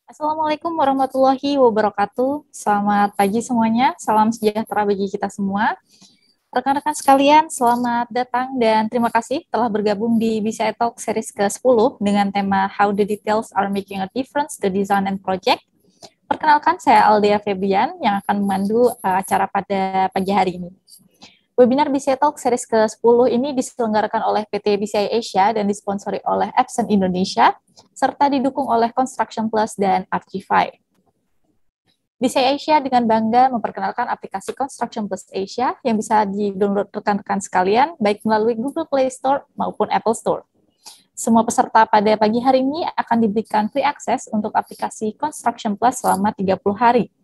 Assalamualaikum warahmatullahi wabarakatuh. Selamat pagi semuanya. Salam sejahtera bagi kita semua. Rekan-rekan sekalian, selamat datang dan terima kasih telah bergabung di BCI Talk series ke-10 dengan tema How the Details Are Making a Difference to Design and Project. Perkenalkan, saya Aldea Febrian yang akan memandu acara pada pagi hari ini. Webinar BCI Talk series ke-10 ini diselenggarakan oleh PT BCI Asia dan disponsori oleh Epson Indonesia, serta didukung oleh Construction Plus dan Archify. BCI Asia dengan bangga memperkenalkan aplikasi Construction Plus Asia yang bisa di-download rekan-rekan sekalian, baik melalui Google Play Store maupun Apple Store. Semua peserta pada pagi hari ini akan diberikan free access untuk aplikasi Construction Plus selama 30 hari.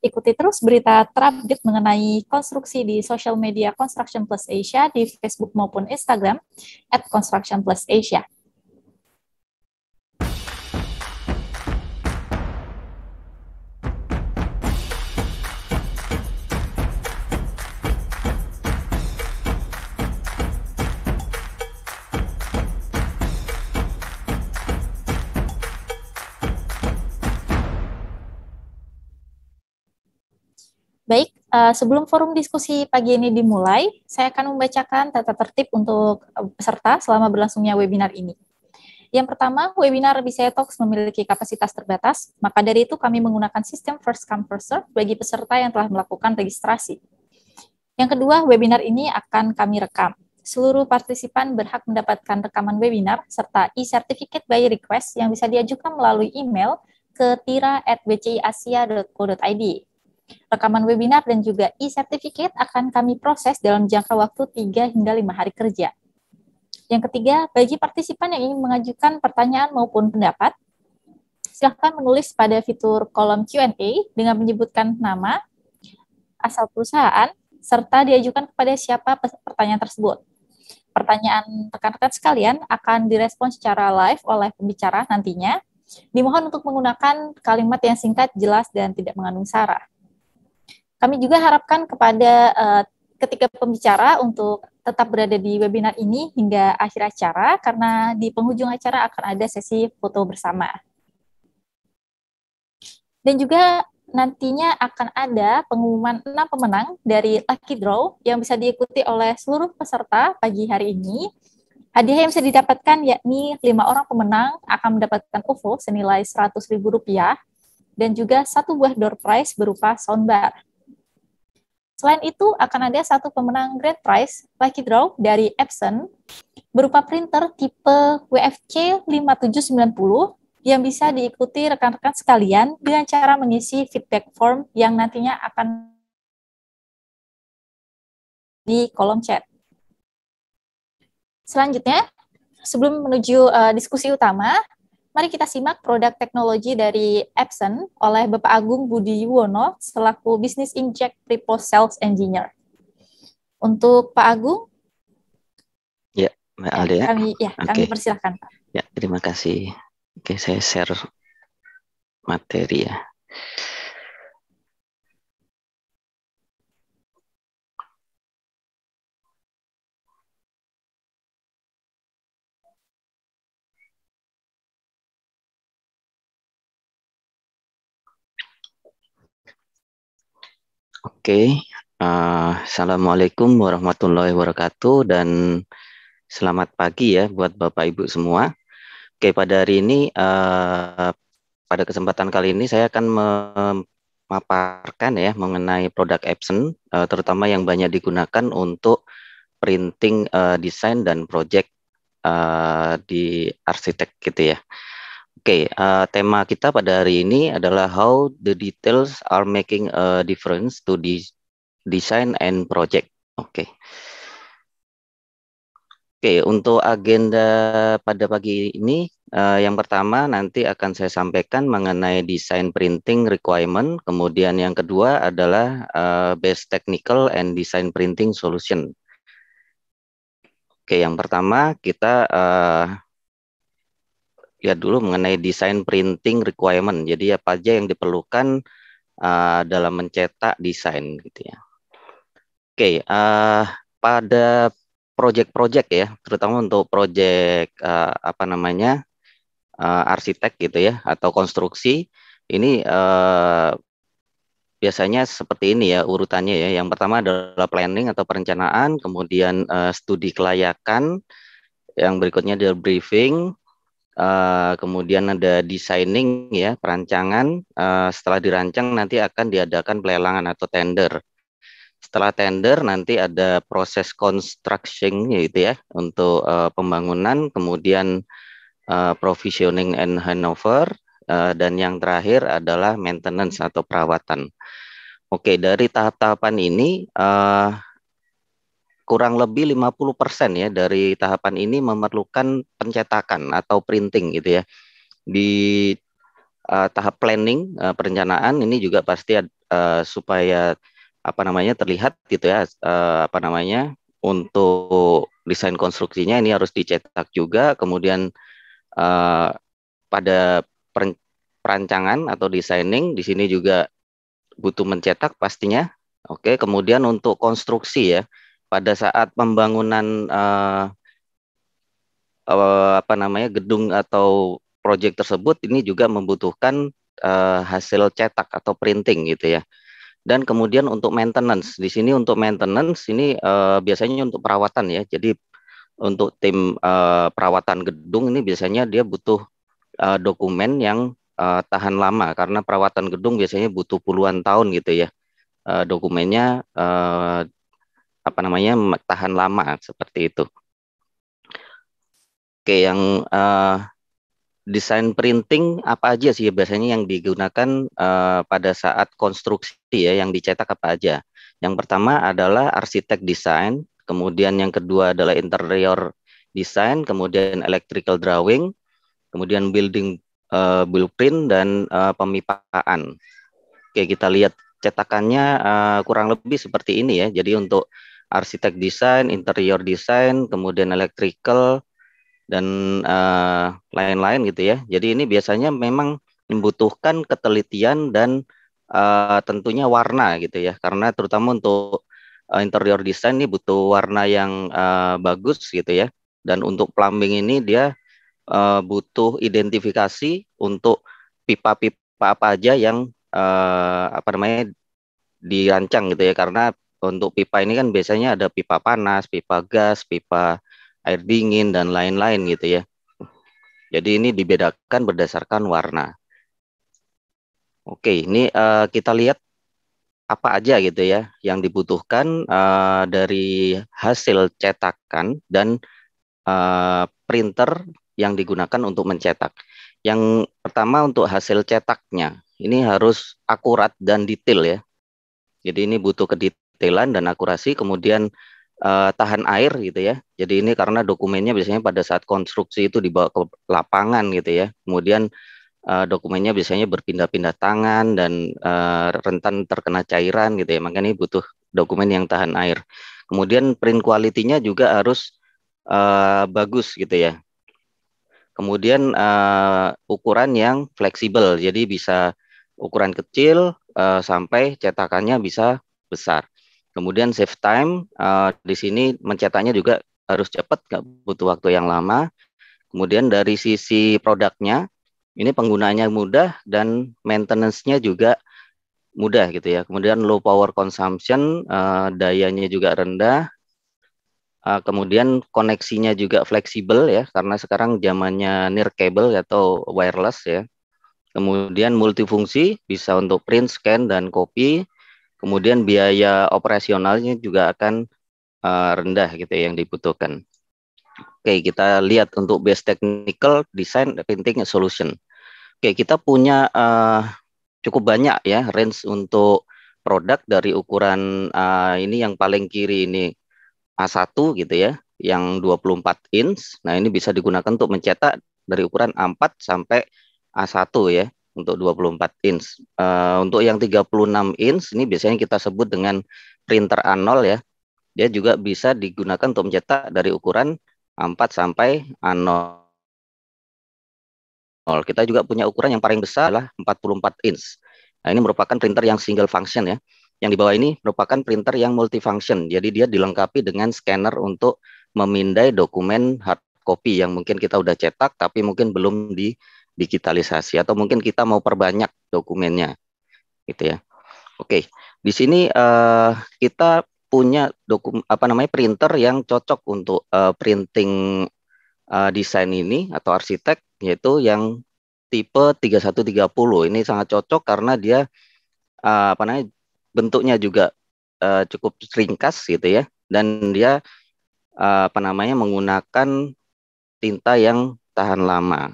Ikuti terus berita terupdate mengenai konstruksi di sosial media Construction Plus Asia di Facebook maupun Instagram @constructionplusasia. Baik, sebelum forum diskusi pagi ini dimulai, saya akan membacakan tata tertib untuk peserta selama berlangsungnya webinar ini. Yang pertama, webinar BCI Talks memiliki kapasitas terbatas, maka dari itu kami menggunakan sistem first come first serve bagi peserta yang telah melakukan registrasi. Yang kedua, webinar ini akan kami rekam. Seluruh partisipan berhak mendapatkan rekaman webinar serta e-certificate by request yang bisa diajukan melalui email ke tira@bciasia.co.id. Rekaman webinar dan juga e-certificate akan kami proses dalam jangka waktu 3 hingga 5 hari kerja. Yang ketiga, bagi partisipan yang ingin mengajukan pertanyaan maupun pendapat, silakan menulis pada fitur kolom Q&A dengan menyebutkan nama, asal perusahaan, serta diajukan kepada siapa pertanyaan tersebut. Pertanyaan rekan-rekan sekalian akan direspons secara live oleh pembicara nantinya. Dimohon untuk menggunakan kalimat yang singkat, jelas, dan tidak mengandung sara. Kami juga harapkan kepada ketiga pembicara untuk tetap berada di webinar ini hingga akhir acara, karena di penghujung acara akan ada sesi foto bersama. Dan juga nantinya akan ada pengumuman 6 pemenang dari Lucky Draw yang bisa diikuti oleh seluruh peserta pagi hari ini. Hadiah yang bisa didapatkan yakni 5 orang pemenang akan mendapatkan OVO senilai Rp100.000 dan juga 1 buah door prize berupa soundbar. Selain itu, akan ada 1 pemenang grand prize Lucky Draw dari Epson berupa printer tipe WFC 5790 yang bisa diikuti rekan-rekan sekalian dengan cara mengisi feedback form yang nantinya akan di kolom chat. Selanjutnya, sebelum menuju diskusi utama, mari kita simak produk teknologi dari Epson oleh Bapak Agung Budi Yuwono selaku Business Inject Pre-Post Sales Engineer. Untuk Pak Agung, ya, Mbak Aldea. Kami persilahkan, Pak. Ya, terima kasih. Oke, saya share materi ya. Oke, Assalamualaikum warahmatullahi wabarakatuh dan selamat pagi ya buat Bapak Ibu semua. Oke, pada hari ini, pada kesempatan kali ini saya akan memaparkan ya mengenai produk Epson, terutama yang banyak digunakan untuk printing, desain dan project di arsitek gitu ya. Oke, tema kita pada hari ini adalah how the details are making a difference to design and project. Oke. Oke, untuk agenda pada pagi ini, yang pertama nanti akan saya sampaikan mengenai desain printing requirement, kemudian yang kedua adalah best technical and design printing solution. Oke, yang pertama kita lihat dulu mengenai desain printing requirement. Jadi apa aja yang diperlukan dalam mencetak desain gitu ya. Oke, pada project-project ya, terutama untuk project arsitek gitu ya atau konstruksi ini biasanya seperti ini ya urutannya ya. Yang pertama adalah planning atau perencanaan, kemudian studi kelayakan, yang berikutnya adalah briefing, kemudian ada designing ya, perancangan. Setelah dirancang nanti akan diadakan pelelangan atau tender. Setelah tender nanti ada proses construction gitu ya untuk pembangunan, kemudian provisioning and handover, dan yang terakhir adalah maintenance atau perawatan. Oke, dari tahap-tahapan ini kurang lebih 50% ya dari tahapan ini memerlukan pencetakan atau printing gitu ya. Di tahap planning, perencanaan ini juga pasti supaya apa namanya terlihat gitu ya, apa namanya untuk desain konstruksinya ini harus dicetak juga. Kemudian pada perancangan atau designing di sini juga butuh mencetak pastinya. Oke, kemudian untuk konstruksi ya, pada saat pembangunan apa namanya gedung atau proyek tersebut ini juga membutuhkan hasil cetak atau printing gitu ya. Dan kemudian untuk maintenance, di sini untuk maintenance ini biasanya untuk perawatan ya. Jadi untuk tim perawatan gedung ini biasanya dia butuh dokumen yang tahan lama karena perawatan gedung biasanya butuh puluhan tahun gitu ya. Dokumennya apa namanya tahan lama seperti itu. Oke, yang desain printing apa aja sih biasanya yang digunakan pada saat konstruksi ya, yang dicetak apa aja? Yang pertama adalah arsitek desain, kemudian yang kedua adalah interior design, kemudian electrical drawing, kemudian building blueprint dan pemipaan. Oke, kita lihat cetakannya kurang lebih seperti ini ya. Jadi untuk arsitek desain, interior design, kemudian electrical dan lain-lain gitu ya. Jadi ini biasanya memang membutuhkan ketelitian dan tentunya warna gitu ya. Karena terutama untuk interior design ini butuh warna yang bagus gitu ya. Dan untuk plumbing ini dia butuh identifikasi untuk pipa-pipa apa aja yang apa namanya dirancang gitu ya. Karena untuk pipa ini kan biasanya ada pipa panas, pipa gas, pipa air dingin dan lain-lain gitu ya. Jadi ini dibedakan berdasarkan warna. Oke, ini kita lihat apa aja gitu ya yang dibutuhkan dari hasil cetakan dan printer yang digunakan untuk mencetak. Yang pertama untuk hasil cetaknya, ini harus akurat dan detail ya. Jadi ini butuh kedetailan dan akurasi, kemudian tahan air gitu ya. Jadi ini karena dokumennya biasanya pada saat konstruksi itu dibawa ke lapangan gitu ya. Kemudian dokumennya biasanya berpindah-pindah tangan dan rentan terkena cairan gitu ya. Makanya ini butuh dokumen yang tahan air. Kemudian print quality-nya juga harus bagus gitu ya. Kemudian ukuran yang fleksibel, jadi bisa ukuran kecil sampai cetakannya bisa besar. Kemudian save time, di sini mencetaknya juga harus cepat, nggak butuh waktu yang lama. Kemudian dari sisi produknya, ini penggunaannya mudah dan maintenance-nya juga mudah gitu ya. Kemudian low power consumption, dayanya juga rendah. Kemudian koneksinya juga fleksibel ya, karena sekarang zamannya near cable atau wireless ya. Kemudian multifungsi, bisa untuk print, scan, dan copy. Kemudian biaya operasionalnya juga akan rendah gitu ya, yang dibutuhkan. Oke, kita lihat untuk base technical design printing solution. Oke, kita punya cukup banyak ya range untuk produk dari ukuran ini yang paling kiri ini A1 gitu ya, yang 24 inch. Nah, ini bisa digunakan untuk mencetak dari ukuran A4 sampai A1 ya, untuk 24 inch. Untuk yang 36 inch, ini biasanya kita sebut dengan printer A0 ya. Dia juga bisa digunakan untuk mencetak dari ukuran A4 sampai A0. Kita juga punya ukuran yang paling besar adalah 44 inch. Nah, ini merupakan printer yang single function ya. Yang di bawah ini merupakan printer yang multifunction. Jadi dia dilengkapi dengan scanner untuk memindai dokumen hard copy yang mungkin kita udah cetak tapi mungkin belum digitalisasi, atau mungkin kita mau perbanyak dokumennya gitu ya. Oke, di sini kita punya printer yang cocok untuk printing desain ini atau arsitek, yaitu yang tipe 3130. Ini sangat cocok karena dia bentuknya juga cukup ringkas gitu ya, dan dia menggunakan tinta yang tahan lama.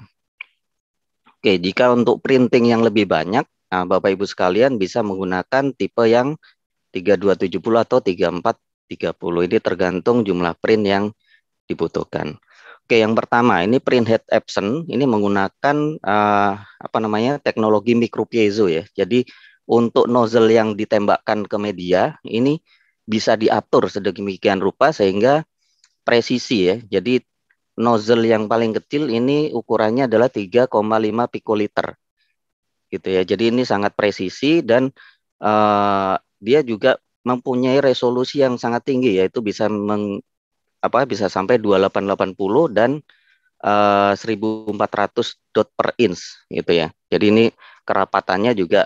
Oke, jika untuk printing yang lebih banyak, Bapak Ibu sekalian bisa menggunakan tipe yang 3270 atau 3430. Ini tergantung jumlah print yang dibutuhkan. Oke, yang pertama ini print head Epson. Ini menggunakan teknologi micropiezo ya. Jadi untuk nozzle yang ditembakkan ke media ini bisa diatur sedemikian rupa sehingga presisi ya. Jadi nozzle yang paling kecil ini ukurannya adalah 3,5 pikoliter gitu ya. Jadi ini sangat presisi dan dia juga mempunyai resolusi yang sangat tinggi, yaitu bisa bisa sampai 2880 dan 1400 dot per inch gitu ya. Jadi ini kerapatannya juga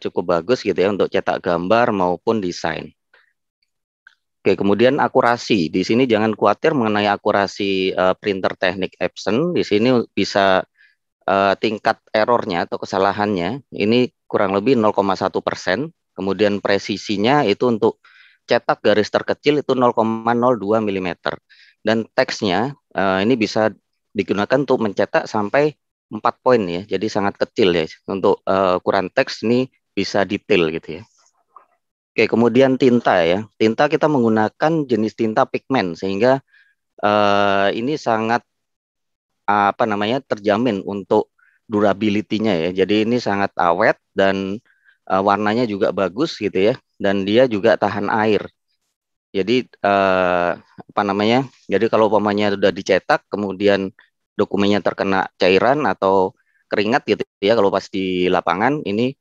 cukup bagus gitu ya untuk cetak gambar maupun desain. Oke, kemudian akurasi. Di sini jangan khawatir mengenai akurasi printer teknik Epson. Di sini bisa tingkat errornya atau kesalahannya ini kurang lebih 0,1%. Kemudian presisinya itu untuk cetak garis terkecil itu 0,02 mm. Dan teksnya ini bisa digunakan untuk mencetak sampai 4 poin ya. Jadi sangat kecil ya. Untuk ukuran teks ini bisa detail gitu ya. Oke, kemudian tinta ya. Tinta kita menggunakan jenis tinta pigmen sehingga ini sangat terjamin untuk durability-nya ya. Jadi ini sangat awet dan warnanya juga bagus gitu ya. Dan dia juga tahan air. Jadi Jadi kalau umpamanya sudah dicetak kemudian dokumennya terkena cairan atau keringat gitu ya, kalau pas di lapangan ini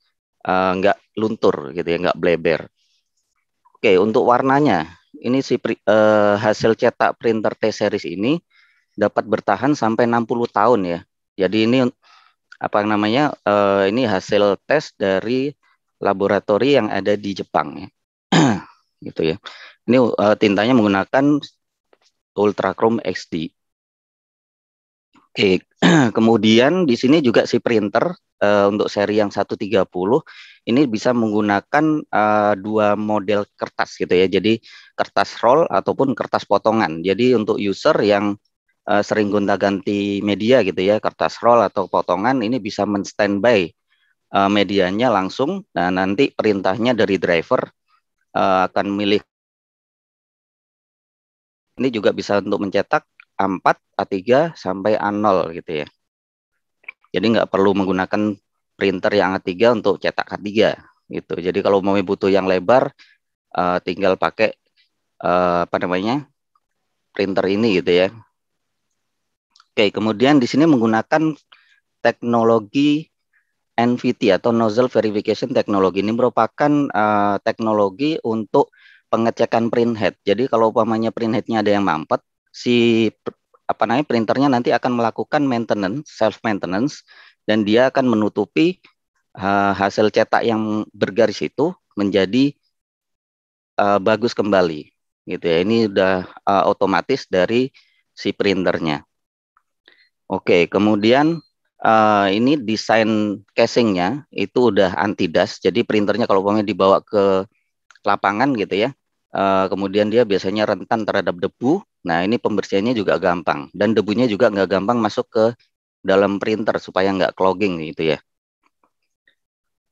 nggak luntur gitu ya, nggak bleber. Oke, untuk warnanya ini hasil cetak printer T-series ini dapat bertahan sampai 60 tahun ya. Jadi ini ini hasil tes dari laboratori yang ada di Jepang ya. Gitu ya. Ini tintanya menggunakan Ultrachrome XD. Oke, kemudian di sini juga si printer untuk seri yang 130 ini bisa menggunakan dua model kertas gitu ya. Jadi kertas roll ataupun kertas potongan. Jadi untuk user yang sering gonta-ganti media gitu ya, kertas roll atau potongan ini bisa men-standby medianya langsung. Nah, nanti perintahnya dari driver akan milih. Ini juga bisa untuk mencetak A4, A3 sampai A0 gitu ya. Jadi nggak perlu menggunakan printer yang A3 untuk cetak A3 gitu. Jadi kalau mau butuh yang lebar tinggal pakai printer ini gitu ya. Oke, kemudian di sini menggunakan teknologi NVT atau Nozzle Verification Technology. Ini merupakan teknologi untuk pengecekan print head. Jadi kalau umpamanya print headnya ada yang mampet, si printernya nanti akan melakukan maintenance, self maintenance, dan dia akan menutupi hasil cetak yang bergaris itu menjadi bagus kembali, gitu ya. Ini udah otomatis dari si printernya. Oke, kemudian ini desain casingnya itu udah anti dust. Jadi printernya kalau umpamanya dibawa ke lapangan gitu ya, kemudian dia biasanya rentan terhadap debu. Nah, ini pembersihannya juga gampang dan debunya juga nggak gampang masuk ke dalam printer supaya nggak clogging gitu ya.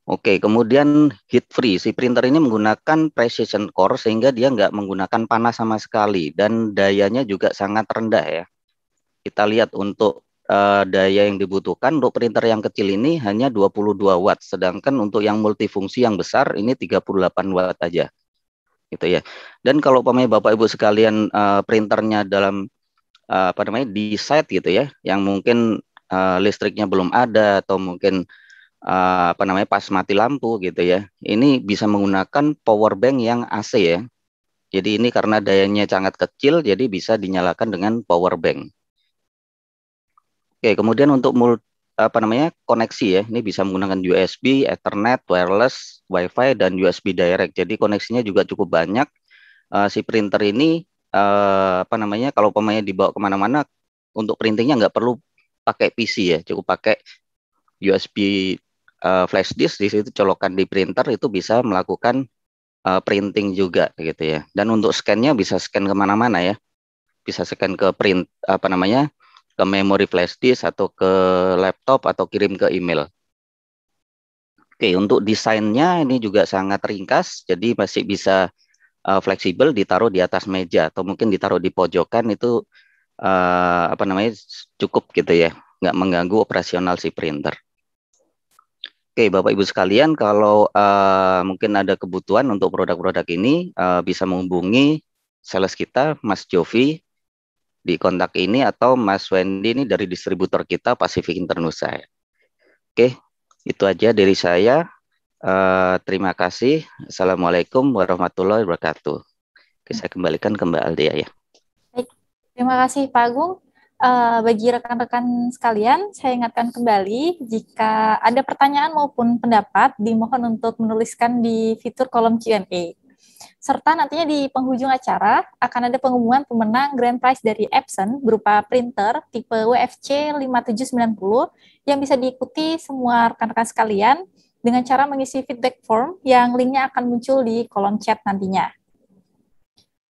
Oke, kemudian heat free. Si printer ini menggunakan precision core sehingga dia nggak menggunakan panas sama sekali dan dayanya juga sangat rendah ya. Kita lihat untuk daya yang dibutuhkan untuk printer yang kecil ini hanya 22 watt, sedangkan untuk yang multifungsi yang besar ini 38 watt aja. Gitu ya. Dan kalau umpamanya Bapak Ibu sekalian printernya dalam di site gitu ya, yang mungkin listriknya belum ada atau mungkin pas mati lampu gitu ya. Ini bisa menggunakan power bank yang AC ya. Jadi ini karena dayanya sangat kecil, jadi bisa dinyalakan dengan power bank. Oke, kemudian untuk koneksi ya, ini bisa menggunakan USB, Ethernet, wireless, Wi-Fi, dan USB direct. Jadi koneksinya juga cukup banyak. Si printer ini kalau pemainnya dibawa kemana-mana, untuk printingnya nggak perlu pakai PC ya, cukup pakai USB flash disk, di situ colokan di printer, itu bisa melakukan printing juga gitu ya. Dan untuk scan-nya bisa scan kemana-mana ya, bisa scan ke ke memori flash disk atau ke laptop atau kirim ke email. Oke, untuk desainnya ini juga sangat ringkas, jadi masih bisa fleksibel, ditaruh di atas meja atau mungkin ditaruh di pojokan, itu cukup gitu ya, nggak mengganggu operasional si printer. Oke, Bapak Ibu sekalian, kalau mungkin ada kebutuhan untuk produk-produk ini, bisa menghubungi sales kita, Mas Jovi, di kontak ini, atau Mas Wendy ini dari distributor kita, Pacific Internusa. Oke, itu aja dari saya. Terima kasih. Assalamualaikum warahmatullahi wabarakatuh. Oke, saya kembalikan ke Mbak Aldia ya. Baik, terima kasih Pak Agung. Bagi rekan-rekan sekalian, saya ingatkan kembali, jika ada pertanyaan maupun pendapat, dimohon untuk menuliskan di fitur kolom Q&A. Serta nantinya di penghujung acara akan ada pengumuman pemenang Grand Prize dari Epson berupa printer tipe WFC 5790 yang bisa diikuti semua rekan-rekan sekalian dengan cara mengisi feedback form yang linknya akan muncul di kolom chat nantinya.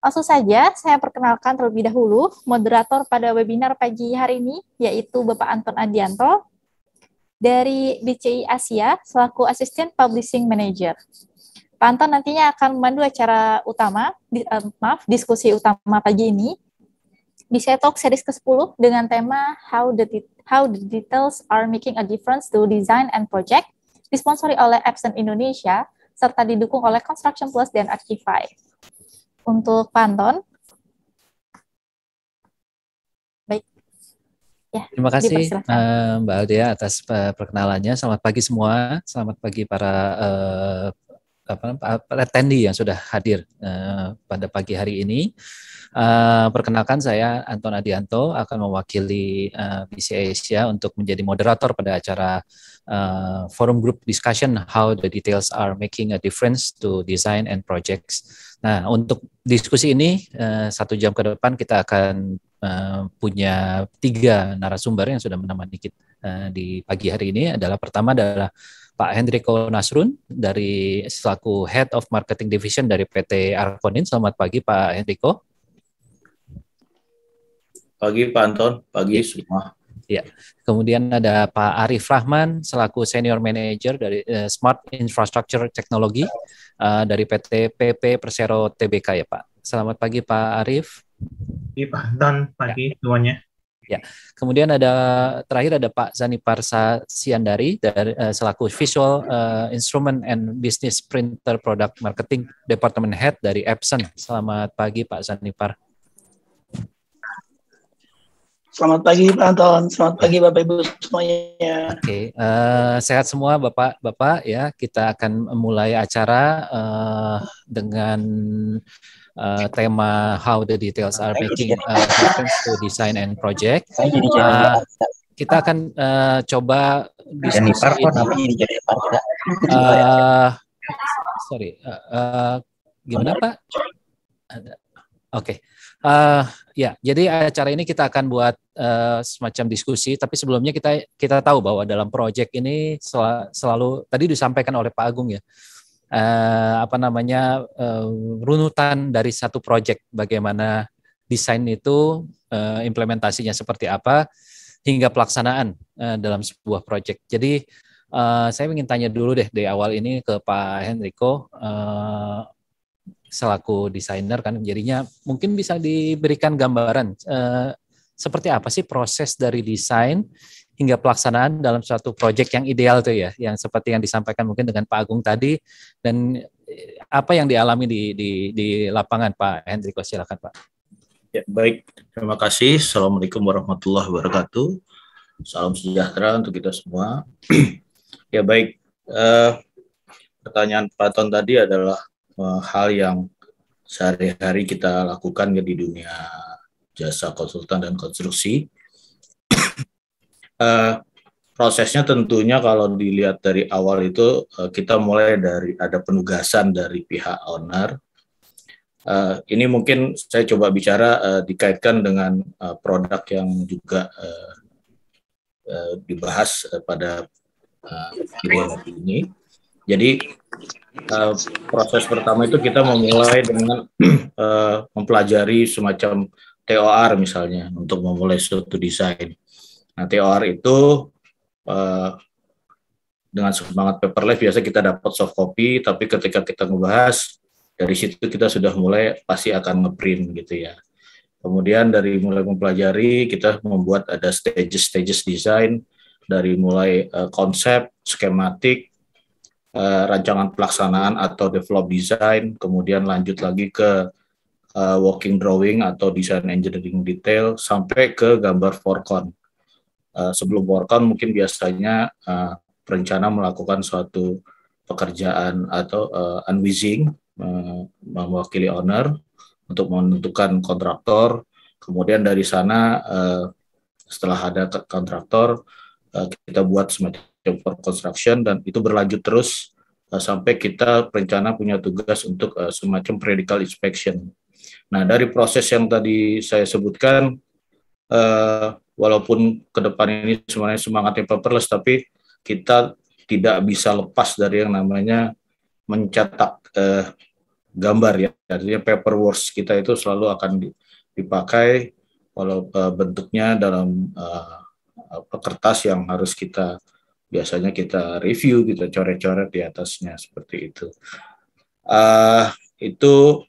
Langsung saja, saya perkenalkan terlebih dahulu moderator pada webinar pagi hari ini, yaitu Bapak Anton Adianto dari BCI Asia selaku Assistant Publishing Manager. Pak Anton nantinya akan memandu acara diskusi utama pagi ini, BCI Talk Series ke-10 dengan tema How the Details Are Making a Difference to Design and Project, disponsori oleh Epson Indonesia, serta didukung oleh Construction Plus dan Archify. Untuk Pak Anton. Baik. Ya, terima kasih Mbak Aldia atas perkenalannya. Selamat pagi semua. Selamat pagi para attendee yang sudah hadir pada pagi hari ini. Perkenalkan, saya Anton Adianto akan mewakili BCI Asia untuk menjadi moderator pada acara forum group discussion How the Details Are Making a Difference to Design and Projects. Nah, untuk diskusi ini 1 jam ke depan kita akan punya 3 narasumber yang sudah menemani kita di pagi hari ini. Pertama adalah Pak Hendriko Nasrun dari selaku Head of Marketing Division dari PT Arkonin. Selamat pagi Pak Hendriko. Pagi Pak Anton, pagi semua. Ya. Kemudian ada Pak Arif Rahman selaku Senior Manager dari Smart Infrastructure Technology dari PT PP Persero Tbk ya Pak. Selamat pagi Pak Arif. Pagi Pak Anton, pagi semuanya. Ya, kemudian terakhir ada Pak Zanipar Siandari dari selaku Visual Instrument and Business Printer Product Marketing Department Head dari Epson. Selamat pagi Pak Zanipar. Selamat pagi Pak Anton, selamat pagi Bapak Ibu semuanya. Oke, sehat semua Bapak ya. Kita akan mulai acara dengan tema How the Details Are Making a Difference to Design and Project. Kita akan coba diskusi. Gimana Pak? Oke. Ya, jadi acara ini kita akan buat semacam diskusi. Tapi sebelumnya kita tahu bahwa dalam proyek ini selalu tadi disampaikan oleh Pak Agung ya. Runutan dari satu proyek, bagaimana desain itu implementasinya seperti apa hingga pelaksanaan dalam sebuah proyek. Jadi saya ingin tanya dulu deh dari awal ini ke Pak Hendriko selaku desainer kan, jadinya mungkin bisa diberikan gambaran seperti apa sih proses dari desain hingga pelaksanaan dalam suatu proyek yang ideal tuh ya, yang seperti yang disampaikan mungkin dengan Pak Agung tadi, dan apa yang dialami di lapangan. Pak Hendriko, silakan Pak. Ya, baik, terima kasih. Assalamualaikum warahmatullahi wabarakatuh. Salam sejahtera untuk kita semua. Ya baik, pertanyaan Pak Ton tadi adalah hal yang sehari-hari kita lakukan di dunia jasa konsultan dan konstruksi. Prosesnya tentunya kalau dilihat dari awal itu kita mulai dari ada penugasan dari pihak owner. Ini mungkin saya coba bicara dikaitkan dengan produk yang juga dibahas pada webinar ini. Jadi proses pertama itu kita memulai dengan mempelajari semacam TOR misalnya untuk memulai suatu desain. Nah, TOR itu dengan semangat paperless biasa kita dapat soft copy, tapi ketika kita ngebahas dari situ kita sudah mulai pasti akan ngeprint gitu ya. Kemudian dari mulai mempelajari kita membuat ada stages design dari mulai konsep, skematik, rancangan pelaksanaan atau develop design, kemudian lanjut lagi ke working drawing atau design engineering detail sampai ke gambar forecon. Sebelum forecon mungkin biasanya perencana melakukan suatu pekerjaan atau unwizing, mewakili owner untuk menentukan kontraktor. Kemudian dari sana setelah ada kontraktor kita buat semacam for construction dan itu berlanjut terus sampai kita perencana punya tugas untuk semacam periodical inspection. Nah, dari proses yang tadi saya sebutkan, walaupun ke depan ini sebenarnya semangatnya paperless, tapi kita tidak bisa lepas dari yang namanya mencetak gambar ya. Artinya paperwork kita itu selalu akan dipakai walau bentuknya dalam kertas yang harus kita biasanya kita review, kita coret-coret di atasnya seperti itu. Itu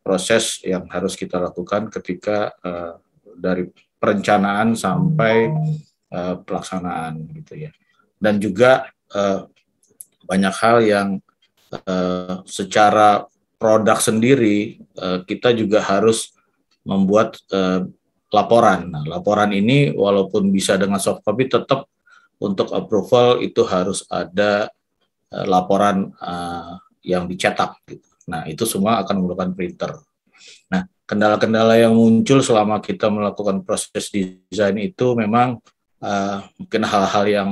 proses yang harus kita lakukan ketika dari perencanaan sampai pelaksanaan gitu ya. Dan juga banyak hal yang secara produk sendiri kita juga harus membuat laporan. Nah, laporan ini walaupun bisa dengan soft copy tetap untuk approval itu harus ada laporan yang dicetak gitu. Nah, itu semua akan menggunakan printer. Nah, kendala-kendala yang muncul selama kita melakukan proses desain itu memang mungkin hal-hal yang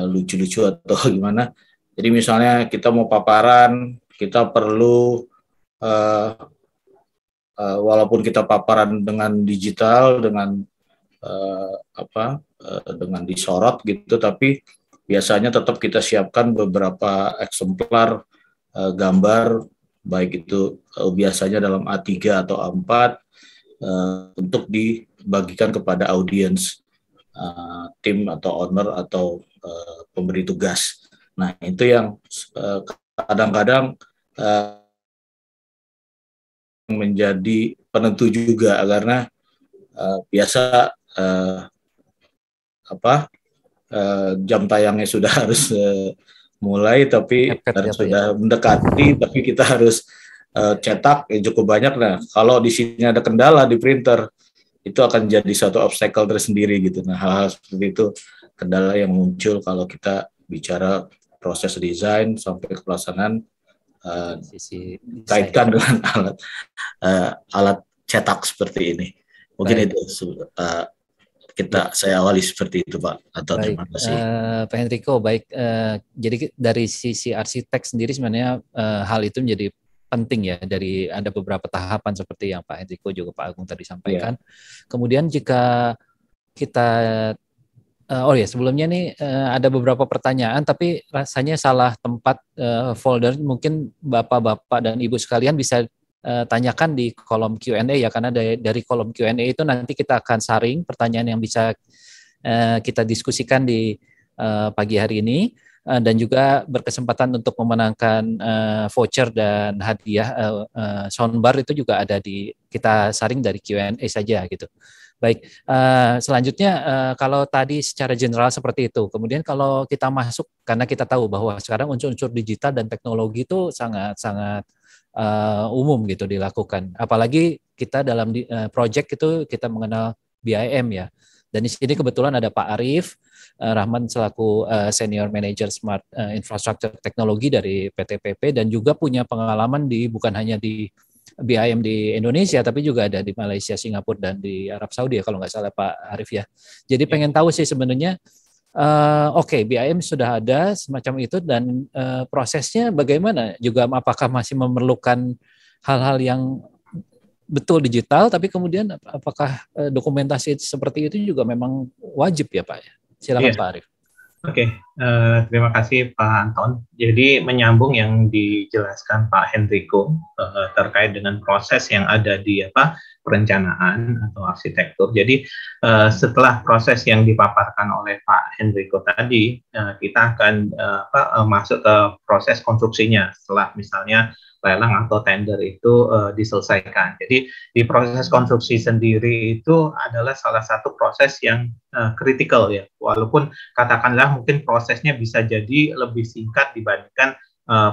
lucu-lucu atau gimana. Jadi misalnya kita mau paparan, kita perlu walaupun kita paparan dengan digital, dengan dengan disorot gitu, tapi biasanya tetap kita siapkan beberapa eksemplar gambar, baik itu biasanya dalam A3 atau A4 untuk dibagikan kepada audiens, tim atau owner atau pemberi tugas. Nah, itu yang kadang-kadang menjadi penentu juga karena biasa jam tayangnya sudah harus mulai tapi sudah mendekati tapi kita harus cetak cukup banyak. Nah, kalau di sini ada kendala di printer itu akan jadi satu obstacle tersendiri gitu. Nah, hal-hal seperti itu kendala yang muncul kalau kita bicara proses desain sampai ke pelaksanaan kaitkan dengan alat cetak seperti ini. Mungkin itu saya awali seperti itu, Pak. Atau terima kasih. Pak Hendriko, baik. Jadi dari sisi arsitek sendiri sebenarnya hal itu menjadi penting ya, dari ada beberapa tahapan seperti yang Pak Hendriko juga Pak Agung tadi sampaikan. Kemudian jika kita sebelumnya nih ada beberapa pertanyaan tapi rasanya salah tempat folder, mungkin Bapak-bapak dan Ibu sekalian bisa tanyakan di kolom Q&A ya, karena dari kolom Q&A itu nanti kita akan saring pertanyaan yang bisa kita diskusikan di pagi hari ini, dan juga berkesempatan untuk memenangkan voucher dan hadiah soundbar itu juga ada kita saring dari Q&A saja gitu. Baik, selanjutnya kalau tadi secara general seperti itu, kemudian kalau kita masuk, karena kita tahu bahwa sekarang unsur-unsur digital dan teknologi itu sangat-sangat umum gitu dilakukan. Apalagi kita dalam project itu kita mengenal BIM ya. Dan di sini kebetulan ada Pak Arif Rahman selaku Senior Manager Smart Infrastructure Teknologi dari PT PP dan juga punya pengalaman bukan hanya di BIM di Indonesia tapi juga ada di Malaysia, Singapura dan di Arab Saudi ya kalau nggak salah Pak Arif ya. Jadi pengen tahu sih sebenarnya BIM sudah ada semacam itu dan prosesnya bagaimana? Juga apakah masih memerlukan hal-hal yang betul digital, tapi kemudian apakah dokumentasi seperti itu juga memang wajib ya Pak? Silakan Pak Arif. Oke, terima kasih Pak Anton. Jadi menyambung yang dijelaskan Pak Hendriko terkait dengan proses yang ada di perencanaan atau arsitektur. Jadi setelah proses yang dipaparkan oleh Pak Hendriko tadi, kita akan masuk ke proses konstruksinya setelah misalnya lelang atau tender itu diselesaikan. Jadi di proses konstruksi sendiri itu adalah salah satu proses yang kritikal ya. Walaupun katakanlah mungkin prosesnya bisa jadi lebih singkat dibandingkan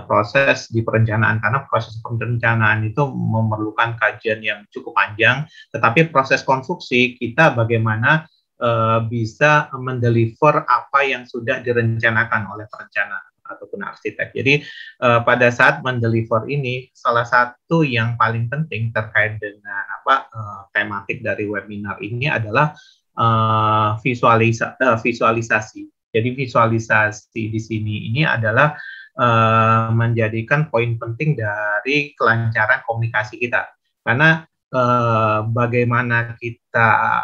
proses di perencanaan, karena proses perencanaan itu memerlukan kajian yang cukup panjang, tetapi proses konstruksi kita bagaimana bisa mendeliver apa yang sudah direncanakan oleh perencana ataupun arsitek. Jadi pada saat mendeliver ini, salah satu yang paling penting terkait dengan tematik dari webinar ini adalah visualisasi. Jadi visualisasi di sini ini adalah menjadikan poin penting dari kelancaran komunikasi kita. Karena bagaimana kita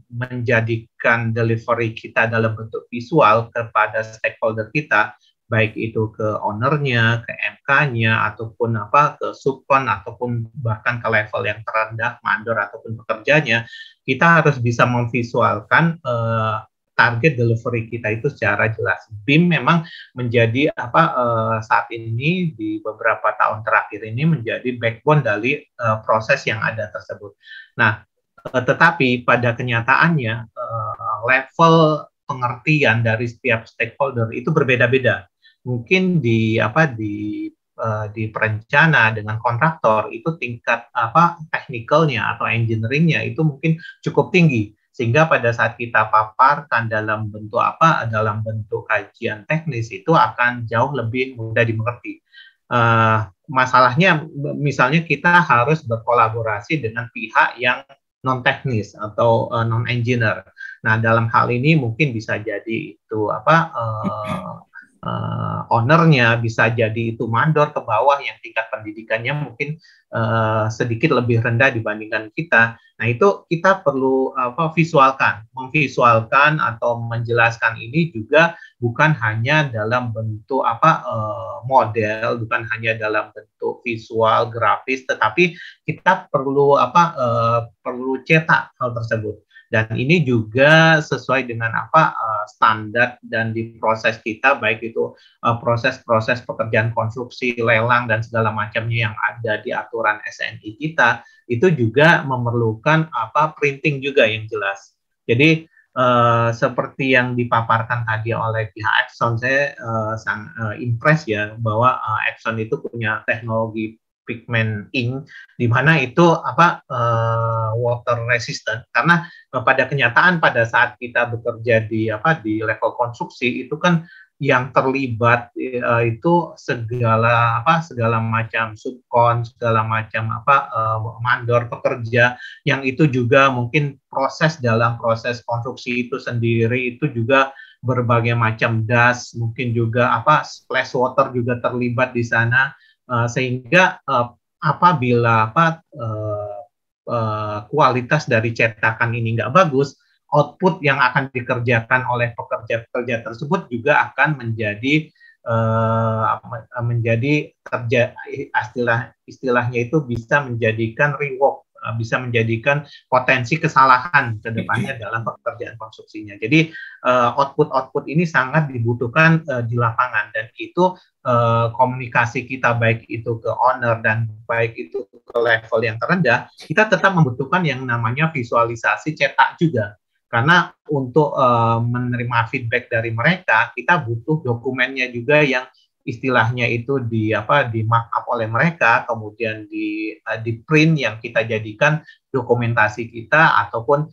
menjadikan delivery kita dalam bentuk visual kepada stakeholder kita, baik itu ke ownernya, ke MK-nya, ataupun ke subkon, ataupun bahkan ke level yang terendah, mandor ataupun pekerjanya, kita harus bisa memvisualkan target delivery kita itu secara jelas. BIM memang menjadi saat ini di beberapa tahun terakhir ini menjadi backbone dari proses yang ada tersebut. Nah, tetapi pada kenyataannya level pengertian dari setiap stakeholder itu berbeda-beda. Mungkin di perencana dengan kontraktor itu tingkat teknikalnya atau engineeringnya itu mungkin cukup tinggi. Sehingga pada saat kita paparkan dalam bentuk dalam bentuk kajian teknis itu akan jauh lebih mudah dimengerti. Masalahnya misalnya kita harus berkolaborasi dengan pihak yang non teknis atau non engineer. Nah, dalam hal ini mungkin bisa jadi itu ownernya, bisa jadi itu mandor ke bawah yang tingkat pendidikannya mungkin sedikit lebih rendah dibandingkan kita. Nah, itu kita perlu memvisualkan atau menjelaskan ini juga bukan hanya dalam bentuk model, bukan hanya dalam bentuk visual grafis, tetapi kita perlu perlu cetak hal tersebut. Dan ini juga sesuai dengan standar dan di proses kita, baik itu proses-proses pekerjaan konstruksi, lelang, dan segala macamnya yang ada di aturan SNI kita, itu juga memerlukan printing juga yang jelas. Jadi seperti yang dipaparkan tadi oleh pihak Exxon, saya sangat impress ya bahwa Exxon itu punya teknologi pigment ink, di mana itu water resistant, karena pada kenyataan pada saat kita bekerja di level konstruksi itu kan yang terlibat itu segala macam subkon, segala macam mandor pekerja, yang itu juga mungkin proses dalam proses konstruksi itu sendiri itu juga berbagai macam das, mungkin juga splash water juga terlibat di sana. Sehingga apabila kualitas dari cetakan ini nggak bagus, output yang akan dikerjakan oleh pekerja-pekerja tersebut juga akan menjadi istilahnya itu bisa menjadikan rework, bisa menjadikan potensi kesalahan ke depannya dalam pekerjaan konstruksinya. Jadi output ini sangat dibutuhkan di lapangan, dan itu komunikasi kita baik itu ke owner dan baik itu ke level yang terendah, kita tetap membutuhkan yang namanya visualisasi cetak juga. Karena untuk menerima feedback dari mereka, kita butuh dokumennya juga yang istilahnya itu di markup oleh mereka, kemudian di print yang kita jadikan dokumentasi kita, ataupun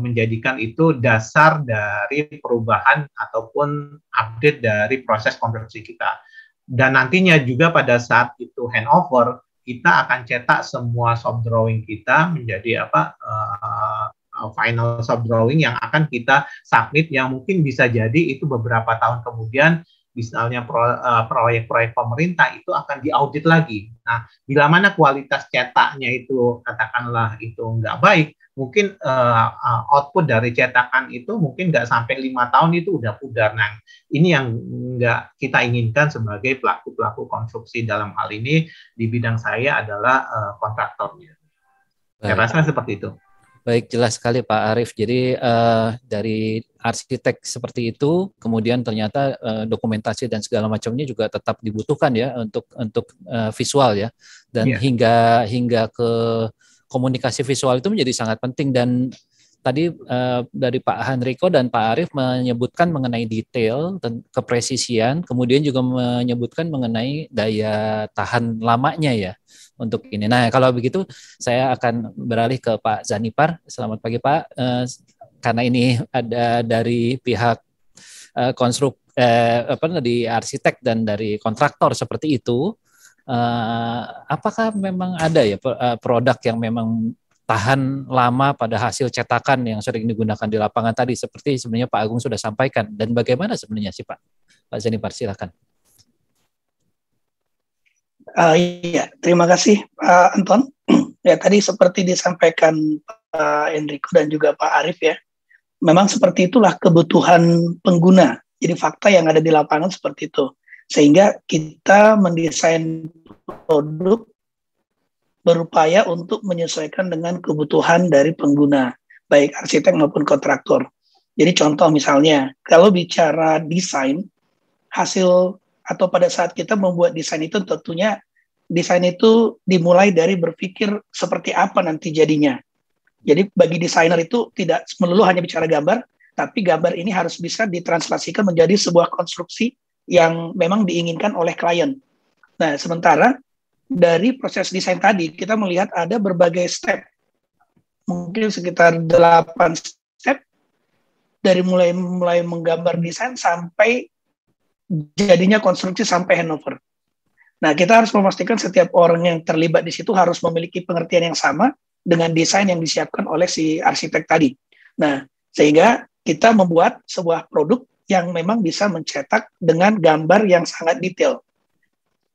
menjadikan itu dasar dari perubahan ataupun update dari proses konstruksi kita. Dan nantinya juga pada saat itu handover, kita akan cetak semua shop drawing kita menjadi final shop drawing yang akan kita submit, yang mungkin bisa jadi itu beberapa tahun kemudian, misalnya proyek-proyek pemerintah itu akan diaudit lagi. Nah, bila mana kualitas cetaknya itu katakanlah itu nggak baik, mungkin output dari cetakan itu mungkin nggak sampai 5 tahun itu udah pudar. Nah, ini yang nggak kita inginkan sebagai pelaku-pelaku konstruksi. Dalam hal ini di bidang saya adalah kontraktornya. Saya rasa seperti itu. Baik, jelas sekali Pak Arief. Jadi dari arsitek seperti itu, kemudian ternyata dokumentasi dan segala macamnya juga tetap dibutuhkan ya untuk visual ya. Dan hingga ke komunikasi visual itu menjadi sangat penting. Dan tadi dari Pak Henrico dan Pak Arief menyebutkan mengenai detail dan kepresisian, kemudian juga menyebutkan mengenai daya tahan lamanya ya untuk ini. Nah, kalau begitu saya akan beralih ke Pak Zanipar. Selamat pagi Pak. Karena ini ada dari pihak di arsitek dan dari kontraktor seperti itu, apakah memang ada ya produk yang memang tahan lama pada hasil cetakan yang sering digunakan di lapangan tadi, seperti sebenarnya Pak Agung sudah sampaikan, dan bagaimana sebenarnya sih Pak Zanipar, silakan. Iya, terima kasih Pak Anton. Ya, tadi seperti disampaikan Pak Enrico dan juga Pak Arief ya, memang seperti itulah kebutuhan pengguna. Jadi fakta yang ada di lapangan seperti itu. Sehingga kita mendesain produk berupaya untuk menyesuaikan dengan kebutuhan dari pengguna, baik arsitek maupun kontraktor. Jadi contoh misalnya, kalau bicara desain, hasil atau pada saat kita membuat desain itu tentunya desain itu dimulai dari berpikir seperti apa nanti jadinya. Jadi bagi desainer itu tidak melulu hanya bicara gambar, tapi gambar ini harus bisa ditranslasikan menjadi sebuah konstruksi yang memang diinginkan oleh klien. Nah, sementara dari proses desain tadi kita melihat ada berbagai step, mungkin sekitar 8 step, dari mulai menggambar desain sampai jadinya konstruksi sampai handover. Nah, kita harus memastikan setiap orang yang terlibat di situ harus memiliki pengertian yang sama dengan desain yang disiapkan oleh si arsitek tadi. Nah, sehingga kita membuat sebuah produk yang memang bisa mencetak dengan gambar yang sangat detail.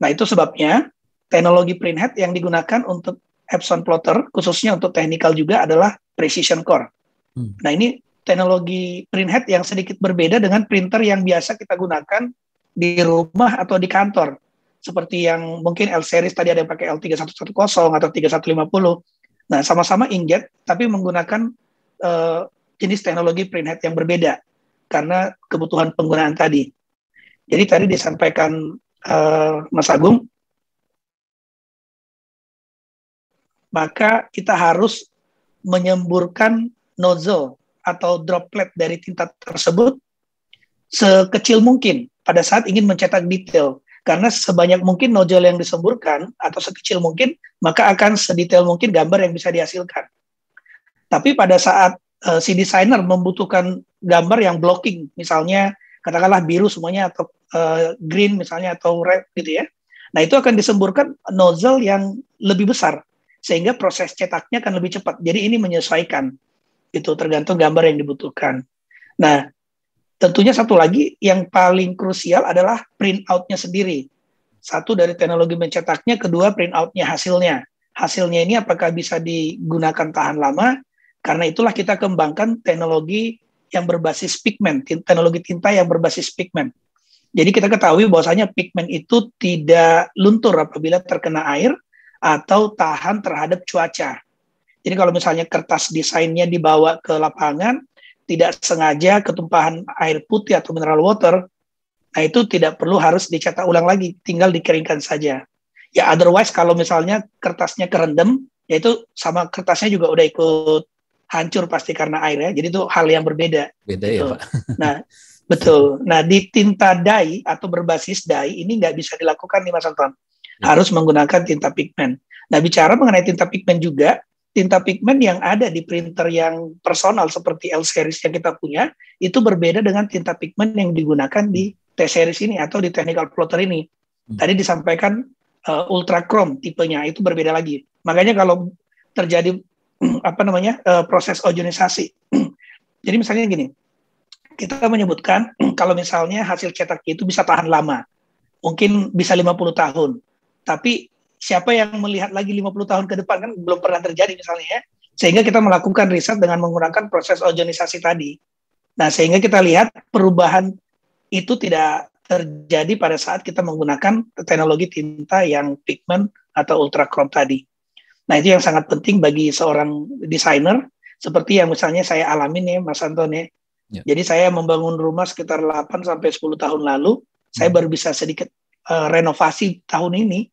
Nah, itu sebabnya teknologi printhead yang digunakan untuk Epson plotter, khususnya untuk technical juga, adalah precision core. Nah, ini teknologi printhead yang sedikit berbeda dengan printer yang biasa kita gunakan di rumah atau di kantor. Seperti yang mungkin L-series tadi ada yang pakai L3110 atau 3150. Nah, sama-sama inkjet, tapi menggunakan jenis teknologi printhead yang berbeda karena kebutuhan penggunaan tadi. Jadi tadi disampaikan Mas Agung, maka kita harus menyemburkan nozzle atau droplet dari tinta tersebut sekecil mungkin pada saat ingin mencetak detail. Karena sebanyak mungkin nozzle yang disemburkan atau sekecil mungkin, maka akan sedetail mungkin gambar yang bisa dihasilkan. Tapi pada saat si desainer membutuhkan gambar yang blocking, misalnya katakanlah biru semuanya atau green misalnya atau red gitu ya. Nah, itu akan disemburkan nozzle yang lebih besar sehingga proses cetaknya akan lebih cepat. Jadi ini menyesuaikan. Itu tergantung gambar yang dibutuhkan. Nah, tentunya satu lagi yang paling krusial adalah print out-nya sendiri. Satu dari teknologi mencetaknya, kedua print out-nya hasilnya. Hasilnya ini apakah bisa digunakan tahan lama? Karena itulah kita kembangkan teknologi yang berbasis pigmen, teknologi tinta yang berbasis pigmen. Jadi kita ketahui bahwasanya pigmen itu tidak luntur apabila terkena air atau tahan terhadap cuaca. Jadi kalau misalnya kertas desainnya dibawa ke lapangan, tidak sengaja ketumpahan air putih atau mineral water, nah itu tidak perlu harus dicetak ulang lagi, tinggal dikeringkan saja. Ya otherwise kalau misalnya kertasnya kerendam, ya itu sama kertasnya juga udah ikut hancur pasti karena air ya. Jadi itu hal yang berbeda. Beda gitu. Ya Pak. Nah betul. Nah di tinta dye atau berbasis dye ini nggak bisa dilakukan nih Mas Anton. Harus menggunakan tinta pigmen. Nah bicara mengenai tinta pigmen juga, tinta pigmen yang ada di printer yang personal seperti L series yang kita punya itu berbeda dengan tinta pigmen yang digunakan di T series ini atau di technical plotter ini. Tadi disampaikan ultra chrome tipenya itu berbeda lagi. Makanya kalau terjadi proses ozonisasi. Jadi misalnya gini, kita menyebutkan kalau misalnya hasil cetaknya itu bisa tahan lama, mungkin bisa 50 tahun. Tapi siapa yang melihat lagi 50 tahun ke depan, kan belum pernah terjadi misalnya ya. Sehingga kita melakukan riset dengan menggunakan proses ozonisasi tadi. Nah, sehingga kita lihat perubahan itu tidak terjadi pada saat kita menggunakan teknologi tinta yang pigmen atau ultra chrome tadi. Nah, itu yang sangat penting bagi seorang desainer, seperti yang misalnya saya alami nih, Mas Anton ya. Jadi saya membangun rumah sekitar 8 sampai 10 tahun lalu, saya baru bisa sedikit renovasi tahun ini.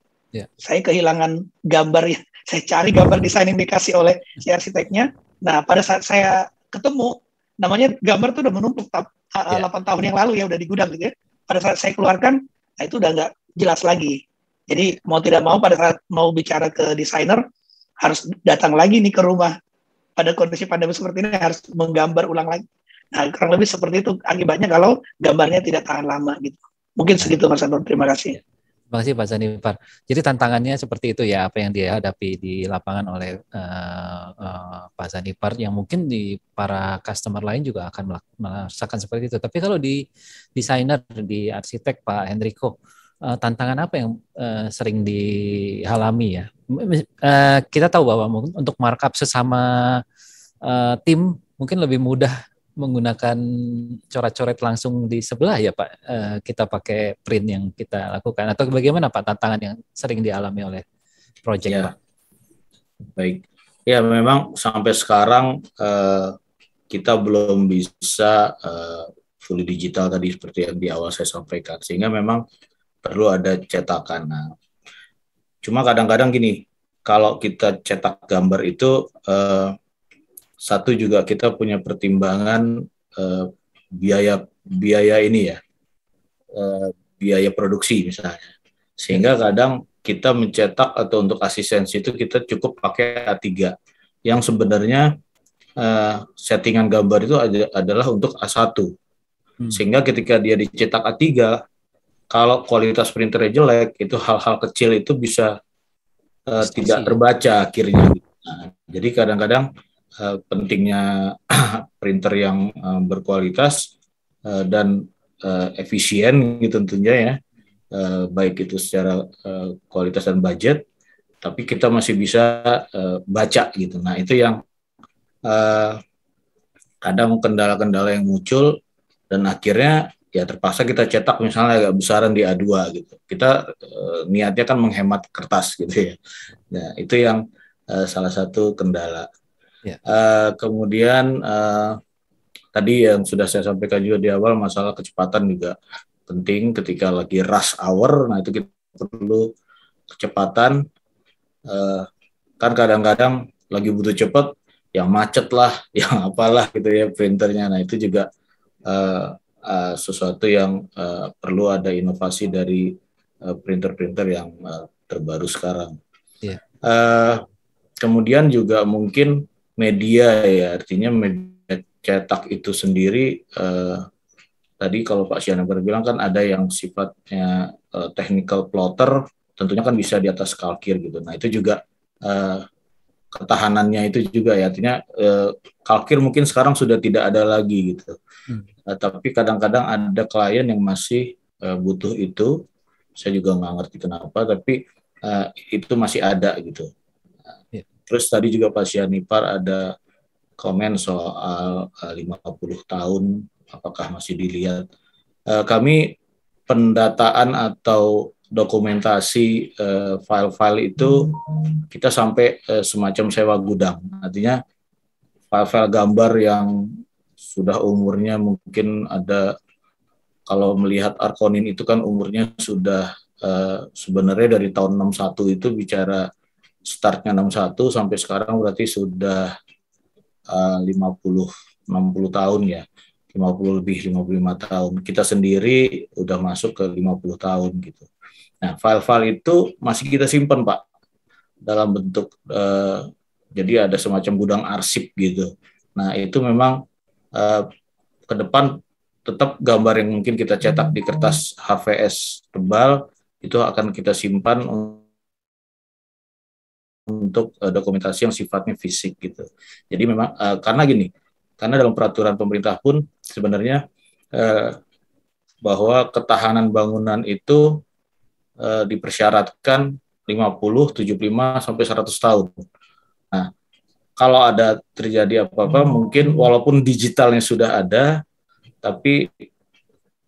Saya kehilangan gambar, saya cari gambar desain yang dikasih oleh si arsiteknya. Nah, pada saat saya ketemu, namanya gambar tuh udah menumpuk 8 tahun yang lalu ya, udah di gudang gitu ya. Pada saat saya keluarkan, nah itu udah nggak jelas lagi. Jadi mau tidak mau pada saat mau bicara ke desainer, harus datang lagi nih ke rumah. Pada kondisi pandemi seperti ini harus menggambar ulang lagi. Nah, kurang lebih seperti itu akibatnya kalau gambarnya tidak tahan lama gitu. Mungkin segitu Mas Anton, terima kasih. Terima kasih Pak Zanipar. Jadi tantangannya seperti itu ya, apa yang dihadapi di lapangan oleh Pak Zanipar, yang mungkin di para customer lain juga akan merasakan seperti itu. Tapi kalau di desainer, di arsitek Pak Hendriko, tantangan apa yang sering dialami ya? Kita tahu bahwa untuk markup sesama tim mungkin lebih mudah menggunakan coret-coret langsung di sebelah ya Pak, kita pakai print yang kita lakukan, atau bagaimana Pak tantangan yang sering dialami oleh project ya, Pak? Baik, ya memang sampai sekarang kita belum bisa fully digital tadi seperti yang di awal saya sampaikan, sehingga memang perlu ada cetakan. Nah, cuma kadang-kadang gini, kalau kita cetak gambar itu satu juga kita punya pertimbangan biaya ini ya, biaya produksi misalnya, sehingga kadang kita mencetak atau untuk asistensi itu kita cukup pakai A3 yang sebenarnya settingan gambar itu adalah untuk A1, sehingga ketika dia dicetak A3, kalau kualitas printernya jelek, itu hal-hal kecil itu bisa tidak terbaca akhirnya. Nah, jadi kadang-kadang pentingnya printer yang berkualitas dan efisien gitu tentunya ya, baik itu secara kualitas dan budget, tapi kita masih bisa baca gitu. Nah, itu yang kadang kendala-kendala yang muncul, dan akhirnya ya terpaksa kita cetak misalnya agak besaran di A2 gitu. Kita niatnya kan menghemat kertas gitu ya. Nah, itu yang salah satu kendala. Kemudian tadi yang sudah saya sampaikan juga di awal, masalah kecepatan juga penting ketika lagi rush hour. Nah, itu kita perlu kecepatan. Kan kadang-kadang lagi butuh cepat, yang macet lah, yang apalah gitu ya printernya. Nah, itu juga sesuatu yang perlu ada inovasi dari printer-printer yang terbaru sekarang. Kemudian juga mungkin media ya, artinya media cetak itu sendiri, tadi kalau Pak Sianabar bilang kan ada yang sifatnya technical plotter, tentunya kan bisa di atas kalkir gitu. Nah, itu juga ketahanannya itu juga ya, artinya kalkir mungkin sekarang sudah tidak ada lagi gitu. Tapi kadang-kadang ada klien yang masih butuh itu, saya juga nggak ngerti kenapa, tapi itu masih ada gitu. Terus tadi juga Pak Sianipar ada komen soal 50 tahun, apakah masih dilihat. Kami pendataan atau dokumentasi file-file itu kita sampai semacam sewa gudang. Artinya file-file gambar yang sudah umurnya mungkin ada, kalau melihat Arconin itu kan umurnya sudah sebenarnya dari tahun 61 itu bicara startnya 61 sampai sekarang berarti sudah 50-60 tahun ya, 50 lebih 55 tahun. Kita sendiri udah masuk ke 50 tahun gitu. Nah, file-file itu masih kita simpan Pak dalam bentuk jadi ada semacam gudang arsip gitu. Nah itu memang ke depan tetap gambar yang mungkin kita cetak di kertas HVS tebal itu akan kita simpan untuk dokumentasi yang sifatnya fisik gitu. Jadi memang karena dalam peraturan pemerintah pun sebenarnya bahwa ketahanan bangunan itu dipersyaratkan 50, 75 sampai 100 tahun. Nah, kalau ada terjadi apa-apa mungkin walaupun digitalnya sudah ada, tapi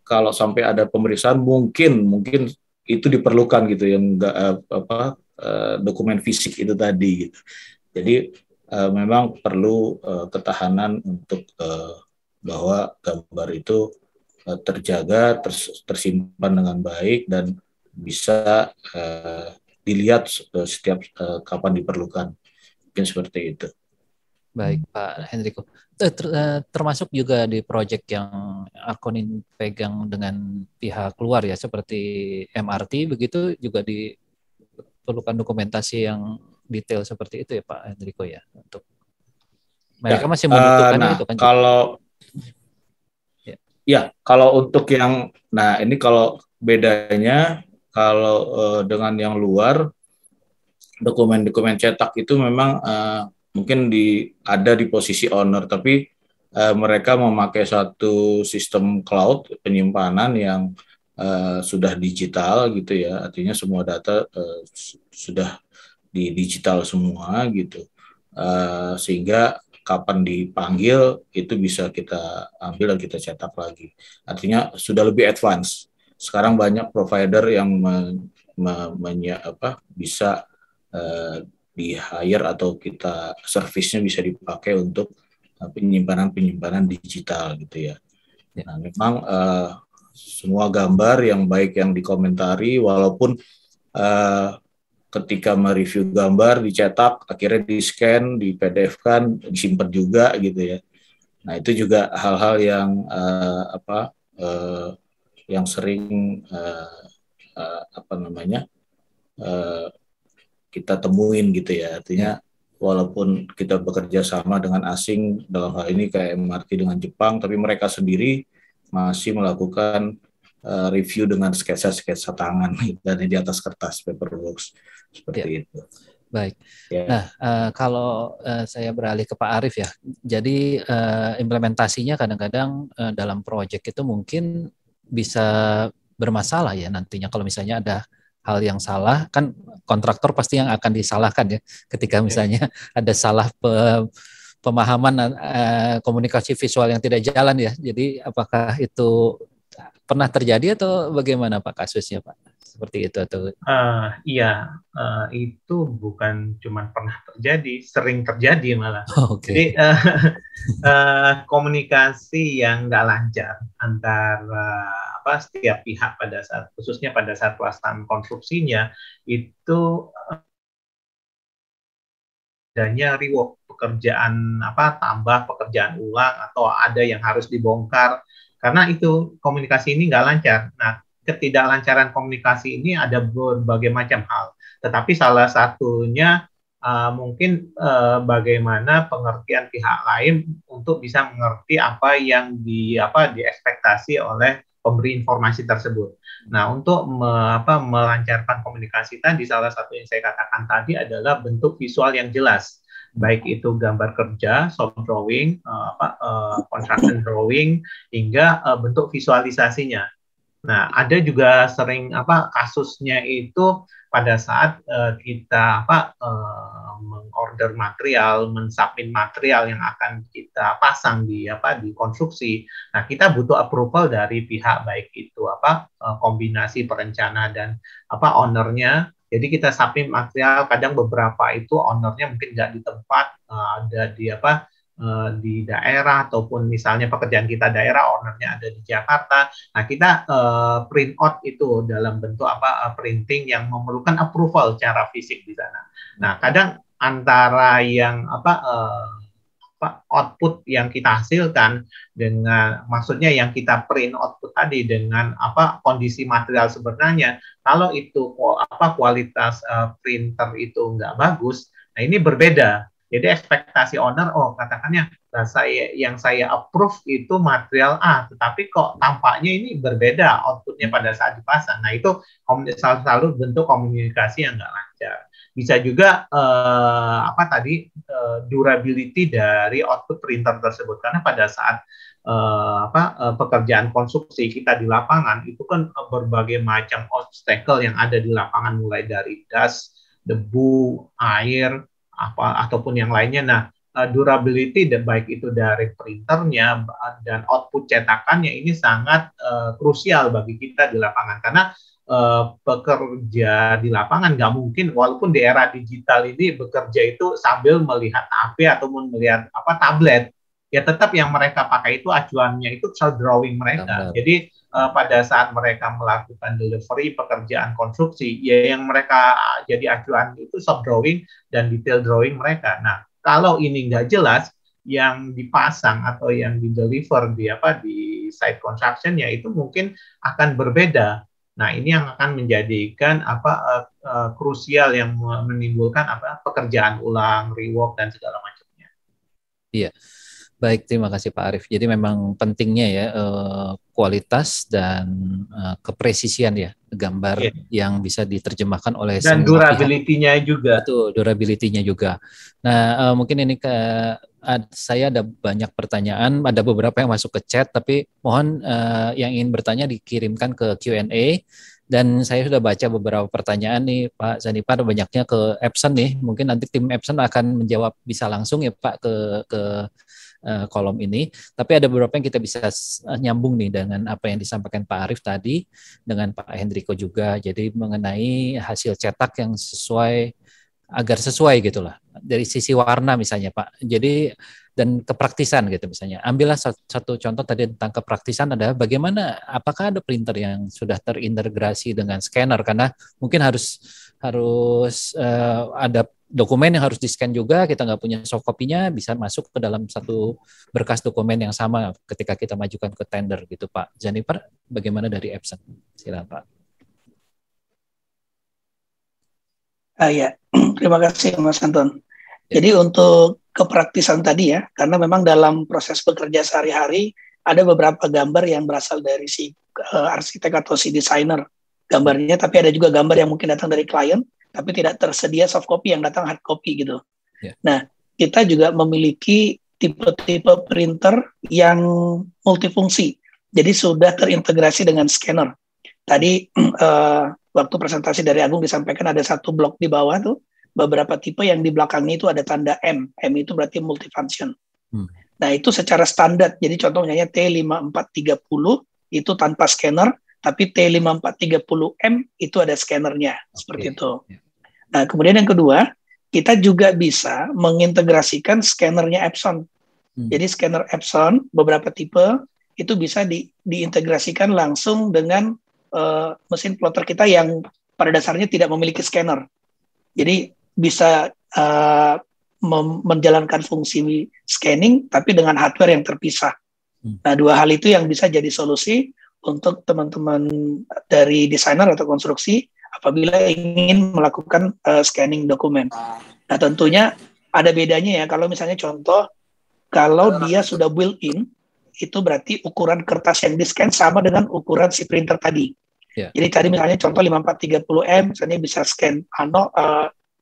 kalau sampai ada pemeriksaan mungkin itu diperlukan gitu yang dokumen fisik itu tadi gitu. Jadi memang perlu ketahanan untuk bahwa gambar itu terjaga, tersimpan dengan baik dan bisa dilihat setiap kapan diperlukan. Mungkin seperti itu. Baik, Pak Hendriko. Termasuk juga di proyek yang Arkonin pegang dengan pihak luar ya, seperti MRT begitu juga diperlukan dokumentasi yang detail seperti itu ya Pak Hendriko ya. Untuk mereka masih membutuhkannya itu kan. Kalau untuk yang, ini kalau bedanya kalau dengan yang luar dokumen-dokumen cetak itu memang mungkin ada di posisi owner, tapi mereka memakai satu sistem cloud penyimpanan yang sudah digital gitu ya, artinya semua data sudah di digital semua gitu, sehingga kapan dipanggil itu bisa kita ambil dan kita cetak lagi. Artinya sudah lebih advance. Sekarang banyak provider yang bisa di-hire atau kita servisnya bisa dipakai untuk penyimpanan digital gitu ya. Nah, memang semua gambar yang baik yang dikomentari, walaupun ketika mereview gambar dicetak, akhirnya di-scan, di PDF-kan, disimpan juga gitu ya. Nah, itu juga hal-hal yang yang sering kita temuin gitu ya. Artinya walaupun kita bekerja sama dengan asing, dalam hal ini kayak MRT dengan Jepang, tapi mereka sendiri masih melakukan review dengan sketsa-sketsa tangan dan di atas kertas paperworks seperti itu. Baik. Ya. Nah, kalau saya beralih ke Pak Arief ya, jadi implementasinya kadang-kadang dalam proyek itu mungkin bisa bermasalah ya nantinya kalau misalnya ada hal yang salah, kan kontraktor pasti yang akan disalahkan ya ketika misalnya ada salah pemahaman komunikasi visual yang tidak jalan ya. Jadi apakah itu pernah terjadi atau bagaimana Pak kasusnya Pak? Seperti itu atau? Itu bukan cuma pernah terjadi, sering terjadi malah. Okay. Jadi komunikasi yang nggak lancar antara setiap pihak khususnya pada saat pelaksanaan konstruksinya itu adanya rework pekerjaan tambah pekerjaan ulang atau ada yang harus dibongkar karena itu komunikasi ini nggak lancar. Nah, ketidaklancaran komunikasi ini ada berbagai macam hal, tetapi salah satunya mungkin bagaimana pengertian pihak lain untuk bisa mengerti apa yang diekspektasi oleh pemberi informasi tersebut. Nah, untuk melancarkan komunikasi tadi, salah satu yang saya katakan tadi adalah bentuk visual yang jelas, baik itu gambar kerja, shop drawing, construction drawing, hingga bentuk visualisasinya. Nah, ada juga sering kasusnya itu pada saat kita mengorder material, mensubmit material yang akan kita pasang di konstruksi. Nah, kita butuh approval dari pihak baik itu kombinasi perencana dan ownernya. Jadi kita submit material, kadang beberapa itu ownernya mungkin nggak di tempat, ada di daerah ataupun misalnya pekerjaan kita daerah, ownernya ada di Jakarta. Nah, kita print out itu dalam bentuk printing yang memerlukan approval secara fisik di sana. Nah, kadang antara yang output yang kita hasilkan dengan maksudnya yang kita print output tadi dengan kondisi material sebenarnya, kalau itu kualitas printer itu nggak bagus, nah ini berbeda. Jadi ekspektasi owner, oh katakannya yang saya approve itu material A, tetapi kok tampaknya ini berbeda outputnya pada saat dipasang. Nah itu salah satu bentuk komunikasi yang nggak lancar. Bisa juga durability dari output printer tersebut, karena pada saat pekerjaan konstruksi kita di lapangan itu kan berbagai macam obstacle yang ada di lapangan, mulai dari dust, debu, air, ataupun yang lainnya. Nah, durability baik itu dari printernya dan output cetakannya ini sangat krusial bagi kita di lapangan, karena pekerja di lapangan nggak mungkin, walaupun di era digital ini bekerja itu sambil melihat HP ataupun melihat tablet, ya tetap yang mereka pakai itu acuannya itu short drawing mereka. Jadi pada saat mereka melakukan delivery pekerjaan konstruksi, ya yang mereka jadi acuan itu short drawing dan detail drawing mereka. Nah, kalau ini nggak jelas, yang dipasang atau yang di deliver di site construction, ya itu mungkin akan berbeda. Nah, ini yang akan menjadikan krusial, yang menimbulkan pekerjaan ulang, rework dan segala macamnya. Iya. Baik, terima kasih Pak Arief. Jadi memang pentingnya ya kualitas dan kepresisian ya gambar yang bisa diterjemahkan oleh dan durability-nya juga. Betul, durability-nya juga. Nah, mungkin ini saya ada banyak pertanyaan, ada beberapa yang masuk ke chat, tapi mohon yang ingin bertanya dikirimkan ke Q&A. Dan saya sudah baca beberapa pertanyaan nih Pak Zanipar, banyaknya ke Epson nih. Mungkin nanti tim Epson akan menjawab bisa langsung ya Pak ke kolom ini. Tapi ada beberapa yang kita bisa nyambung nih dengan apa yang disampaikan Pak Arief tadi, dengan Pak Hendriko juga. Jadi mengenai hasil cetak yang agar sesuai gitulah. Dari sisi warna misalnya Pak. Jadi dan kepraktisan gitu misalnya. Ambillah satu contoh tadi tentang kepraktisan, adalah bagaimana, apakah ada printer yang sudah terintegrasi dengan scanner, karena mungkin harus ada dokumen yang harus di-scan juga, kita nggak punya soft copy-nya, bisa masuk ke dalam satu berkas dokumen yang sama ketika kita majukan ke tender gitu Pak Zanipar. Bagaimana dari Epson? Silakan Pak. Ya, terima kasih Mas Anton. Jadi untuk kepraktisan tadi ya, karena memang dalam proses bekerja sehari-hari ada beberapa gambar yang berasal dari si arsitek atau si desainer gambarnya, tapi ada juga gambar yang mungkin datang dari klien, tapi tidak tersedia soft copy, yang datang hard copy gitu. Yeah. Nah, kita juga memiliki tipe-tipe printer yang multifungsi, jadi sudah terintegrasi dengan scanner. Tadi waktu presentasi dari Agung disampaikan ada satu blok di bawah tuh, beberapa tipe yang di belakangnya itu ada tanda M. M itu berarti multifunction. Nah, itu secara standar. Jadi contohnya T5430 itu tanpa scanner, tapi T5430M itu ada scannernya. Seperti itu. Nah, kemudian yang kedua, kita juga bisa mengintegrasikan scannernya Epson. Jadi scanner Epson, beberapa tipe, itu bisa diintegrasikan langsung dengan mesin plotter kita yang pada dasarnya tidak memiliki scanner. Jadi bisa menjalankan fungsi scanning tapi dengan hardware yang terpisah. Nah, dua hal itu yang bisa jadi solusi untuk teman-teman dari desainer atau konstruksi apabila ingin melakukan scanning dokumen. Nah, tentunya ada bedanya ya, kalau misalnya contoh, kalau dia sudah built-in, itu berarti ukuran kertas yang di-scan sama dengan ukuran si printer tadi. Yeah. Jadi tadi misalnya contoh 5430M, misalnya bisa scan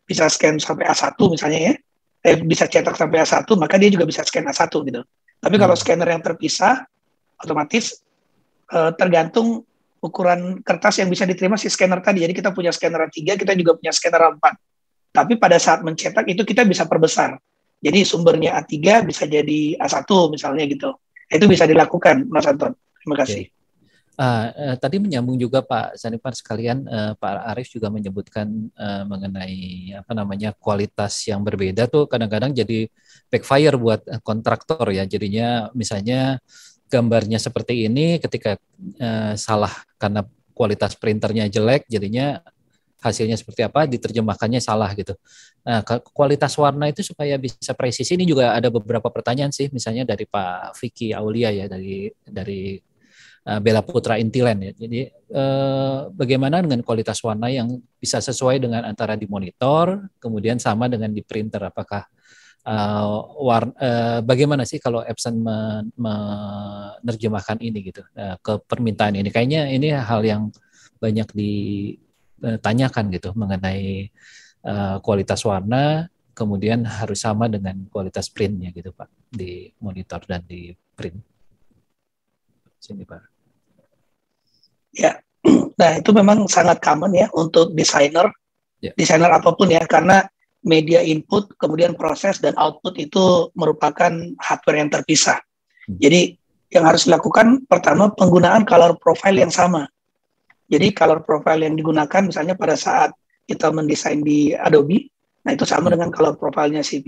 bisa scan sampai A1 misalnya ya, bisa cetak sampai A1, maka dia juga bisa scan A1 gitu. Tapi kalau scanner yang terpisah, otomatis tergantung ukuran kertas yang bisa diterima si scanner tadi. Jadi kita punya scanner A3, kita juga punya scanner A4. Tapi pada saat mencetak itu kita bisa perbesar. Jadi sumbernya A3 bisa jadi A1 misalnya gitu. Itu bisa dilakukan, Mas Anton. Terima kasih. Tadi menyambung juga Pak Zanipar sekalian, Pak Arief juga menyebutkan mengenai kualitas yang berbeda tuh kadang-kadang jadi backfire buat kontraktor ya. Jadinya misalnya gambarnya seperti ini, ketika salah karena kualitas printernya jelek, jadinya hasilnya seperti apa, diterjemahkannya salah gitu. Nah, kualitas warna itu supaya bisa presisi, ini juga ada beberapa pertanyaan sih, misalnya dari Pak Vicky Aulia ya, dari Bella Putra Intiland ya. Jadi bagaimana dengan kualitas warna yang bisa sesuai dengan antara di monitor, kemudian sama dengan di printer? Apakah bagaimana sih kalau Epson menerjemahkan ini gitu ke permintaan ini? Kayaknya ini hal yang banyak ditanyakan gitu mengenai kualitas warna, kemudian harus sama dengan kualitas printnya gitu Pak, di monitor dan di print. Sini Pak. Ya, nah itu memang sangat common ya untuk desainer apapun ya, karena media input, kemudian proses dan output itu merupakan hardware yang terpisah. Jadi yang harus dilakukan pertama penggunaan color profile yang sama. Jadi color profile yang digunakan misalnya pada saat kita mendesain di Adobe, nah itu sama dengan color profile-nya si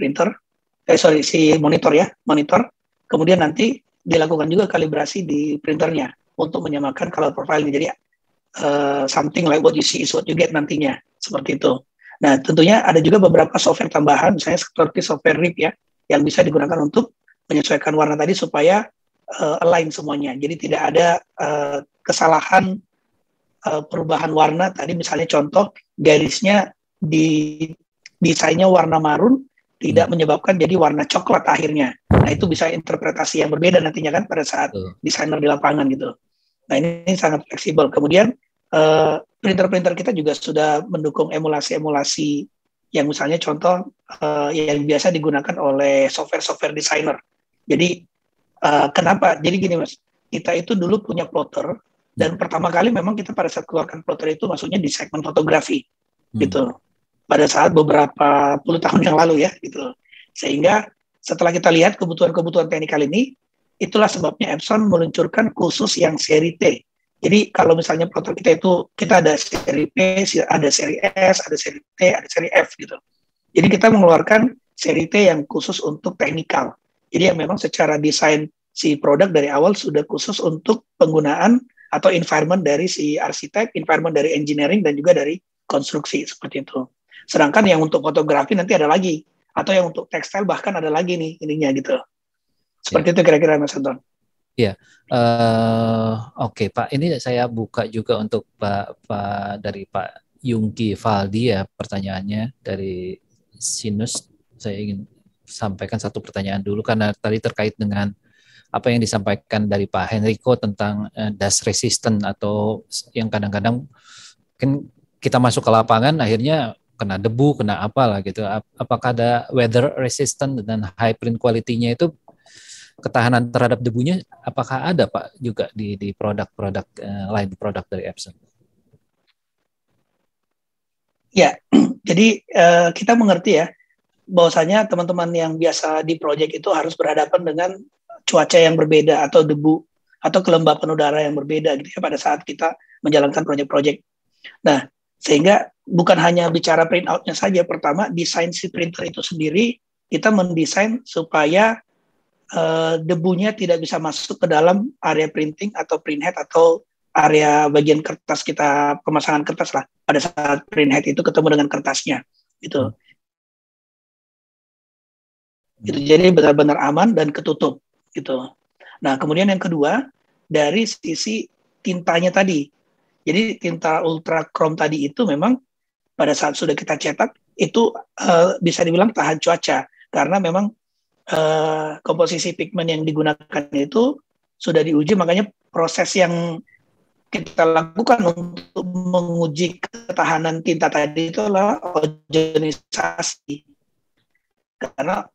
monitor. Kemudian nanti dilakukan juga kalibrasi di printernya untuk menyamakan color profile-nya. Jadi something like what you see is what you get nantinya, seperti itu. Nah, tentunya ada juga beberapa software tambahan, misalnya seperti software RIP ya, yang bisa digunakan untuk menyesuaikan warna tadi supaya align semuanya. Jadi tidak ada kesalahan perubahan warna. Tadi misalnya contoh, garisnya di desainnya warna marun, tidak menyebabkan jadi warna coklat akhirnya. Nah, itu bisa interpretasi yang berbeda nantinya kan pada saat desainer di lapangan gitu. Nah, ini sangat fleksibel. Kemudian printer-printer kita juga sudah mendukung emulasi-emulasi yang misalnya contoh yang biasa digunakan oleh software designer. Jadi kenapa? Jadi gini Mas, kita itu dulu punya plotter dan pertama kali memang kita pada saat keluarkan plotter itu maksudnya di segmen fotografi gitu. Pada saat beberapa puluh tahun yang lalu ya gitu. Sehingga setelah kita lihat kebutuhan-kebutuhan teknikal ini, itulah sebabnya Epson meluncurkan khusus yang seri T. Jadi kalau misalnya plotter kita ada seri P, ada seri S, ada seri T, ada seri F gitu. Jadi kita mengeluarkan seri T yang khusus untuk teknikal. Jadi yang memang secara desain si produk dari awal sudah khusus untuk penggunaan atau environment dari si arsitek, environment dari engineering dan juga dari konstruksi seperti itu. Sedangkan yang untuk fotografi nanti ada lagi, atau yang untuk tekstil bahkan ada lagi nih ininya gitu. Seperti itu kira-kira Mas Anton. Iya, oke Pak. Ini saya buka juga untuk dari Pak Yungki Valdi ya pertanyaannya dari Sinus. Saya ingin sampaikan satu pertanyaan dulu karena tadi terkait dengan apa yang disampaikan dari Pak Henrico tentang dust resistant atau yang kadang-kadang kan kita masuk ke lapangan akhirnya kena debu, kena apalah gitu. Apakah ada weather resistant dan high print quality-nya itu ketahanan terhadap debunya apakah ada Pak juga di produk-produk lain produk dari Epson? Ya, jadi kita mengerti ya bahwasanya teman-teman yang biasa di proyek itu harus berhadapan dengan cuaca yang berbeda atau debu atau kelembapan udara yang berbeda gitu ya pada saat kita menjalankan proyek-proyek. Nah, sehingga bukan hanya bicara print out-nya saja, pertama desain si printer itu sendiri kita mendesain supaya debunya tidak bisa masuk ke dalam area printing atau print head atau area bagian kertas kita, pemasangan kertas lah pada saat print head itu ketemu dengan kertasnya gitu. Gitu. Jadi benar-benar aman dan ketutup gitu. Nah, kemudian yang kedua dari sisi tintanya tadi. Jadi tinta ultra chrome tadi itu memang pada saat sudah kita cetak itu bisa dibilang tahan cuaca karena memang komposisi pigmen yang digunakan itu sudah diuji, makanya proses yang kita lakukan untuk menguji ketahanan tinta tadi itu adalah ozonisasi. Karena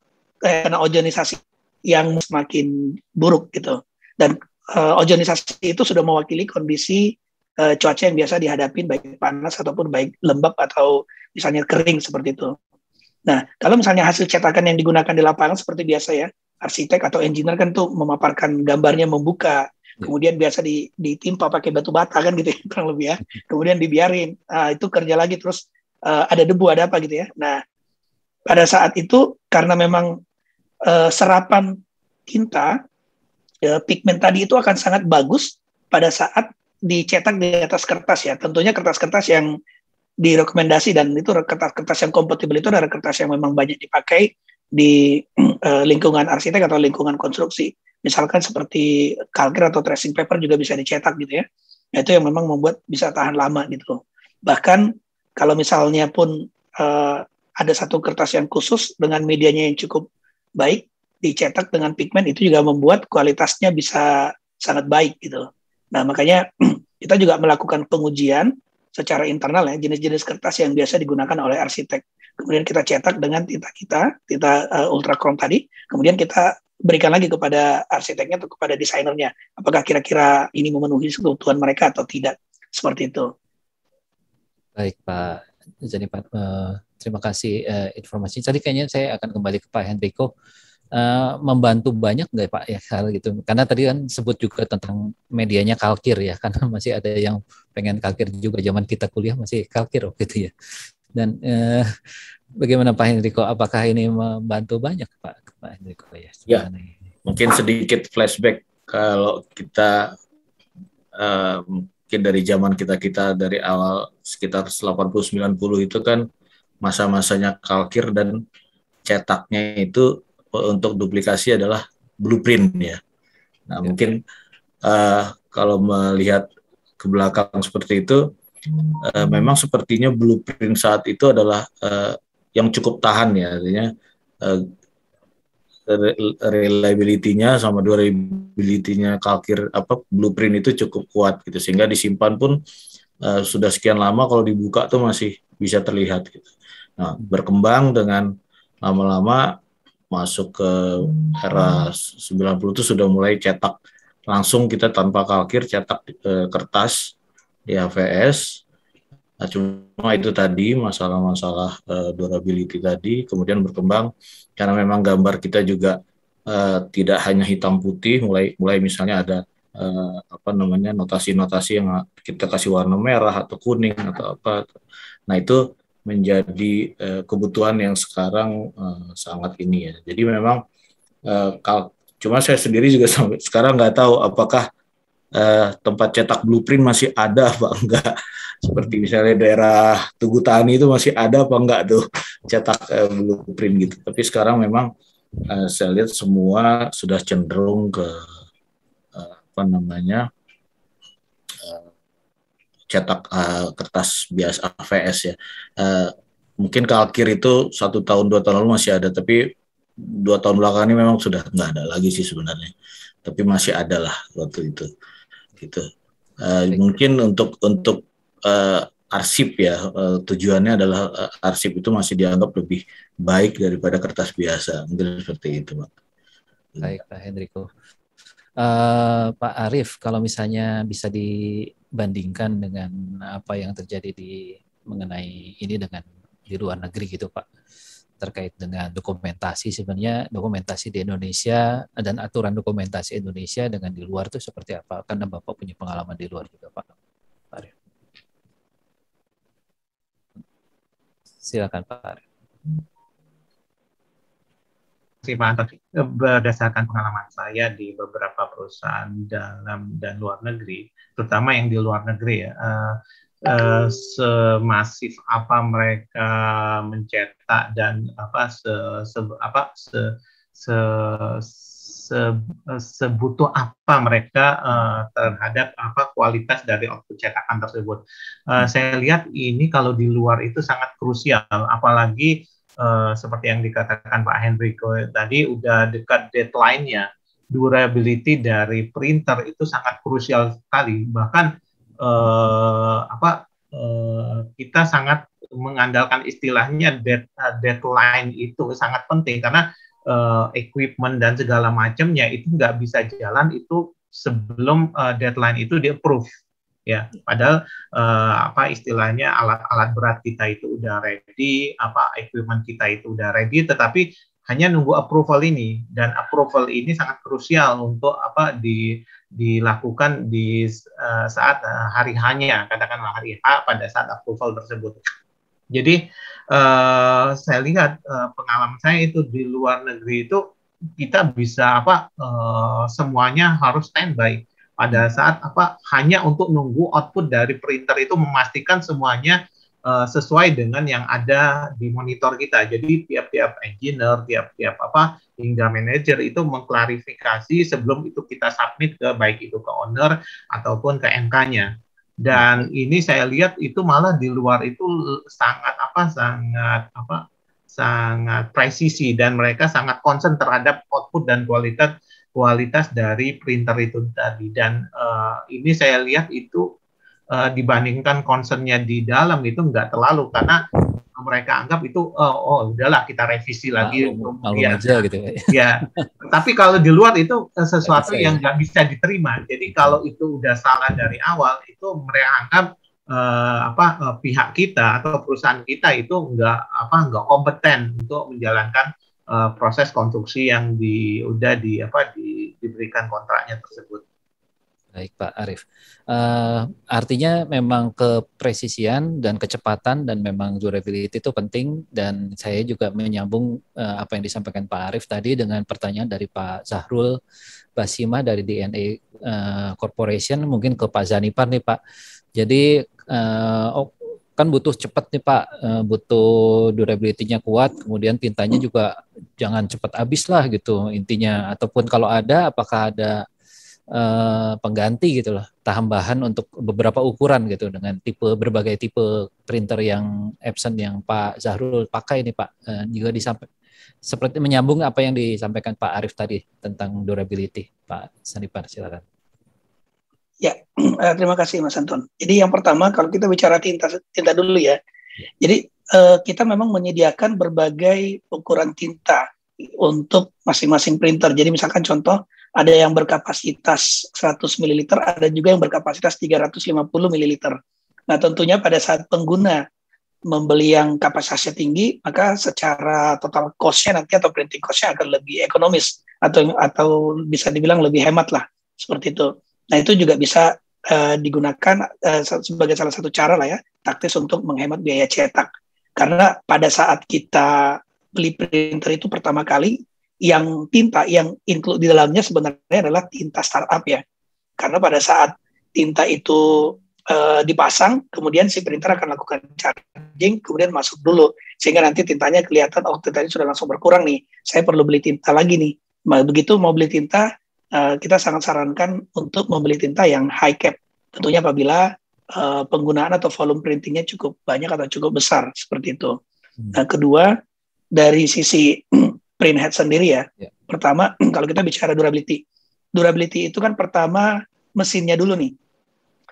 ozonisasi yang semakin buruk gitu. Dan ozonisasi itu sudah mewakili kondisi cuaca yang biasa dihadapin baik panas ataupun baik lembab atau misalnya kering seperti itu. Nah, kalau misalnya hasil cetakan yang digunakan di lapangan seperti biasa ya, arsitek atau engineer kan tuh memaparkan gambarnya, membuka, kemudian biasa ditimpa pakai batu bata kan gitu ya, kurang lebih ya, kemudian dibiarin, itu kerja lagi terus ada debu, ada apa gitu ya. Nah, pada saat itu karena memang serapan tinta, pigmen tadi itu akan sangat bagus pada saat dicetak di atas kertas ya, tentunya kertas-kertas yang direkomendasi dan itu kertas-kertas yang kompatibel itu adalah kertas yang memang banyak dipakai di lingkungan arsitek atau lingkungan konstruksi. Misalkan seperti kalker atau tracing paper juga bisa dicetak gitu ya. Nah, itu yang memang membuat bisa tahan lama gitu. Bahkan kalau misalnya pun ada satu kertas yang khusus dengan medianya yang cukup baik, dicetak dengan pigmen, itu juga membuat kualitasnya bisa sangat baik gitu. Nah makanya kita juga melakukan pengujian secara internal ya, jenis-jenis kertas yang biasa digunakan oleh arsitek. Kemudian kita cetak dengan tinta ultrachrome tadi, kemudian kita berikan lagi kepada arsiteknya atau kepada desainernya, apakah kira-kira ini memenuhi kebutuhan mereka atau tidak, seperti itu. Baik Pak Janipan, terima kasih informasi. Tadi kayaknya saya akan kembali ke Pak Hendriko. Membantu banyak nggak Pak ya hal gitu? Karena tadi kan sebut juga tentang medianya kalkir ya, karena masih ada yang pengen kalkir juga, zaman kita kuliah masih kalkir gitu ya. Dan bagaimana Pak Hendriko? Apakah ini membantu banyak Pak Hendriko ya? Ya, mungkin sedikit flashback kalau kita mungkin dari zaman kita dari awal sekitar 80-90 itu kan masa-masanya kalkir dan cetaknya itu untuk duplikasi adalah blueprint ya. Nah mungkin kalau melihat ke belakang seperti itu, memang sepertinya blueprint saat itu adalah yang cukup tahan ya, artinya reliability-nya sama durability-nya kalkir blueprint itu cukup kuat gitu, sehingga disimpan pun sudah sekian lama kalau dibuka tuh masih bisa terlihat gitu. Nah, berkembang dengan lama-lama masuk ke era 90 itu sudah mulai cetak langsung, kita tanpa kalkir cetak kertas di HVS. Nah, cuma itu tadi masalah-masalah durability tadi, kemudian berkembang karena memang gambar kita juga tidak hanya hitam putih, mulai misalnya ada notasi-notasi yang kita kasih warna merah atau kuning atau apa. Nah itu menjadi kebutuhan yang sekarang sangat ini ya. Jadi memang cuma saya sendiri juga sampai sekarang nggak tahu apakah tempat cetak blueprint masih ada apa enggak. Seperti misalnya daerah Tugu Tani itu masih ada apa enggak tuh cetak blueprint gitu. Tapi sekarang memang saya lihat semua sudah cenderung ke cetak kertas biasa AVS ya. Mungkin kalkir itu 1 tahun 2 tahun lalu masih ada, tapi 2 tahun belakangan ini memang sudah nggak ada lagi sih sebenarnya. Tapi masih ada lah waktu itu. Gitu. Mungkin untuk arsip ya, tujuannya adalah arsip itu masih dianggap lebih baik daripada kertas biasa, mungkin seperti itu Pak. Baik Pak Hendriko. Pak Arief, kalau misalnya bisa dibandingkan dengan apa yang terjadi mengenai ini dengan di luar negeri gitu Pak, terkait dengan dokumentasi, sebenarnya dokumentasi di Indonesia dan aturan dokumentasi Indonesia dengan di luar itu seperti apa? Karena Bapak punya pengalaman di luar juga Pak Arief. Silakan Pak Arief. Terima kasih Pak Anton. Berdasarkan pengalaman saya di beberapa perusahaan dalam dan luar negeri, terutama yang di luar negeri ya, semasif apa mereka mencetak dan sebutuh apa mereka terhadap kualitas dari output cetakan tersebut. Saya lihat ini kalau di luar itu sangat krusial, apalagi seperti yang dikatakan Pak Hendriko tadi, udah dekat deadline-nya. Durability dari printer itu sangat krusial sekali. Bahkan kita sangat mengandalkan istilahnya deadline itu sangat penting, karena equipment dan segala macamnya itu nggak bisa jalan itu sebelum deadline itu di-approve. Ya, padahal istilahnya alat-alat berat kita itu udah ready, equipment kita itu udah ready, tetapi hanya nunggu approval ini, dan approval ini sangat krusial untuk dilakukan di saat hari H-nya, katakanlah hari H pada saat approval tersebut. Jadi saya lihat pengalaman saya itu di luar negeri itu kita bisa semuanya harus standby pada saat hanya untuk nunggu output dari printer itu, memastikan semuanya sesuai dengan yang ada di monitor kita. Jadi tiap-tiap engineer, tiap-tiap hingga manajer itu mengklarifikasi sebelum itu kita submit ke baik itu ke owner ataupun ke MK-nya. Dan ini saya lihat itu malah di luar itu sangat sangat presisi dan mereka sangat concern terhadap output dan kualitas dari printer itu tadi. Dan ini saya lihat itu dibandingkan concernnya di dalam itu nggak terlalu, karena mereka anggap itu udahlah kita revisi lagi kemudian aja gitu ya. Tapi kalau di luar itu sesuatu yang nggak bisa diterima. Jadi kalau itu udah salah dari awal, itu mereka anggap pihak kita atau perusahaan kita itu nggak kompeten untuk menjalankan proses konstruksi yang diberikan kontraknya tersebut. Baik Pak Arief, artinya memang kepresisian dan kecepatan dan memang durability itu penting, dan saya juga menyambung apa yang disampaikan Pak Arief tadi dengan pertanyaan dari Pak Zahrul Basima dari DNA Corporation, mungkin ke Pak Zanipar nih Pak. Jadi kan butuh cepat nih Pak, butuh durability-nya kuat, kemudian tintanya juga jangan cepat habis lah gitu intinya, ataupun kalau ada apakah ada pengganti gitu loh, tambahan untuk beberapa ukuran gitu dengan berbagai tipe printer yang Epson yang Pak Zahrul pakai ini Pak, juga seperti menyambung apa yang disampaikan Pak Arief tadi tentang durability. Pak Zanipar silakan. Ya, terima kasih Mas Anton. Jadi yang pertama kalau kita bicara tinta dulu ya. Jadi kita memang menyediakan berbagai ukuran tinta untuk masing-masing printer. Jadi misalkan contoh, ada yang berkapasitas 100 ml, ada juga yang berkapasitas 350 ml. Nah tentunya pada saat pengguna membeli yang kapasitasnya tinggi, maka secara total cost-nya nanti atau printing cost-nya akan lebih ekonomis atau bisa dibilang lebih hemat lah, seperti itu. Nah itu juga bisa digunakan sebagai salah satu cara lah ya, taktis untuk menghemat biaya cetak. Karena pada saat kita beli printer itu pertama kali, yang tinta yang include di dalamnya sebenarnya adalah tinta startup ya. Karena pada saat tinta itu dipasang, kemudian si printer akan lakukan charging, kemudian masuk dulu. Sehingga nanti tintanya kelihatan, tintanya sudah langsung berkurang nih, saya perlu beli tinta lagi nih. Begitu mau beli tinta, kita sangat sarankan untuk membeli tinta yang high cap. Tentunya apabila penggunaan atau volume printingnya cukup banyak atau cukup besar, seperti itu. Nah, kedua, dari sisi print head sendiri ya. Pertama, kalau kita bicara durability itu kan pertama mesinnya dulu nih.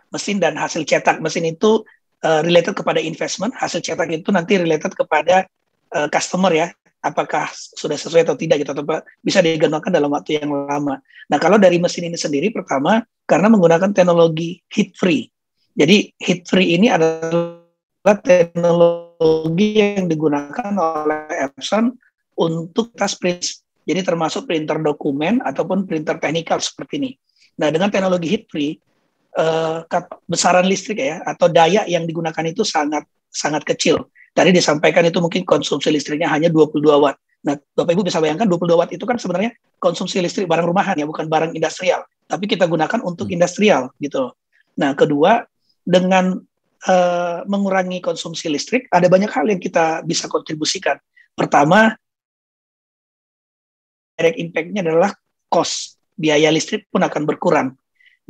Mesin dan hasil cetak. Mesin itu related kepada investment, hasil cetak itu nanti related kepada customer ya. Apakah sudah sesuai atau tidak gitu, atau bisa digunakan dalam waktu yang lama. Nah, kalau dari mesin ini sendiri pertama karena menggunakan teknologi heat free. Jadi heat free ini adalah teknologi yang digunakan oleh Epson untuk tas print, jadi termasuk printer dokumen ataupun printer teknikal seperti ini. Nah, dengan teknologi heat free, besaran listrik ya atau daya yang digunakan itu sangat kecil. Tadi disampaikan itu mungkin konsumsi listriknya hanya 22 watt. Nah, Bapak Ibu bisa bayangkan 22 watt itu kan sebenarnya konsumsi listrik barang rumahan ya, bukan barang industrial. Tapi kita gunakan untuk industrial gitu. Nah, kedua, dengan mengurangi konsumsi listrik, ada banyak hal yang kita bisa kontribusikan. Pertama, direct impact-nya adalah cost, biaya listrik pun akan berkurang.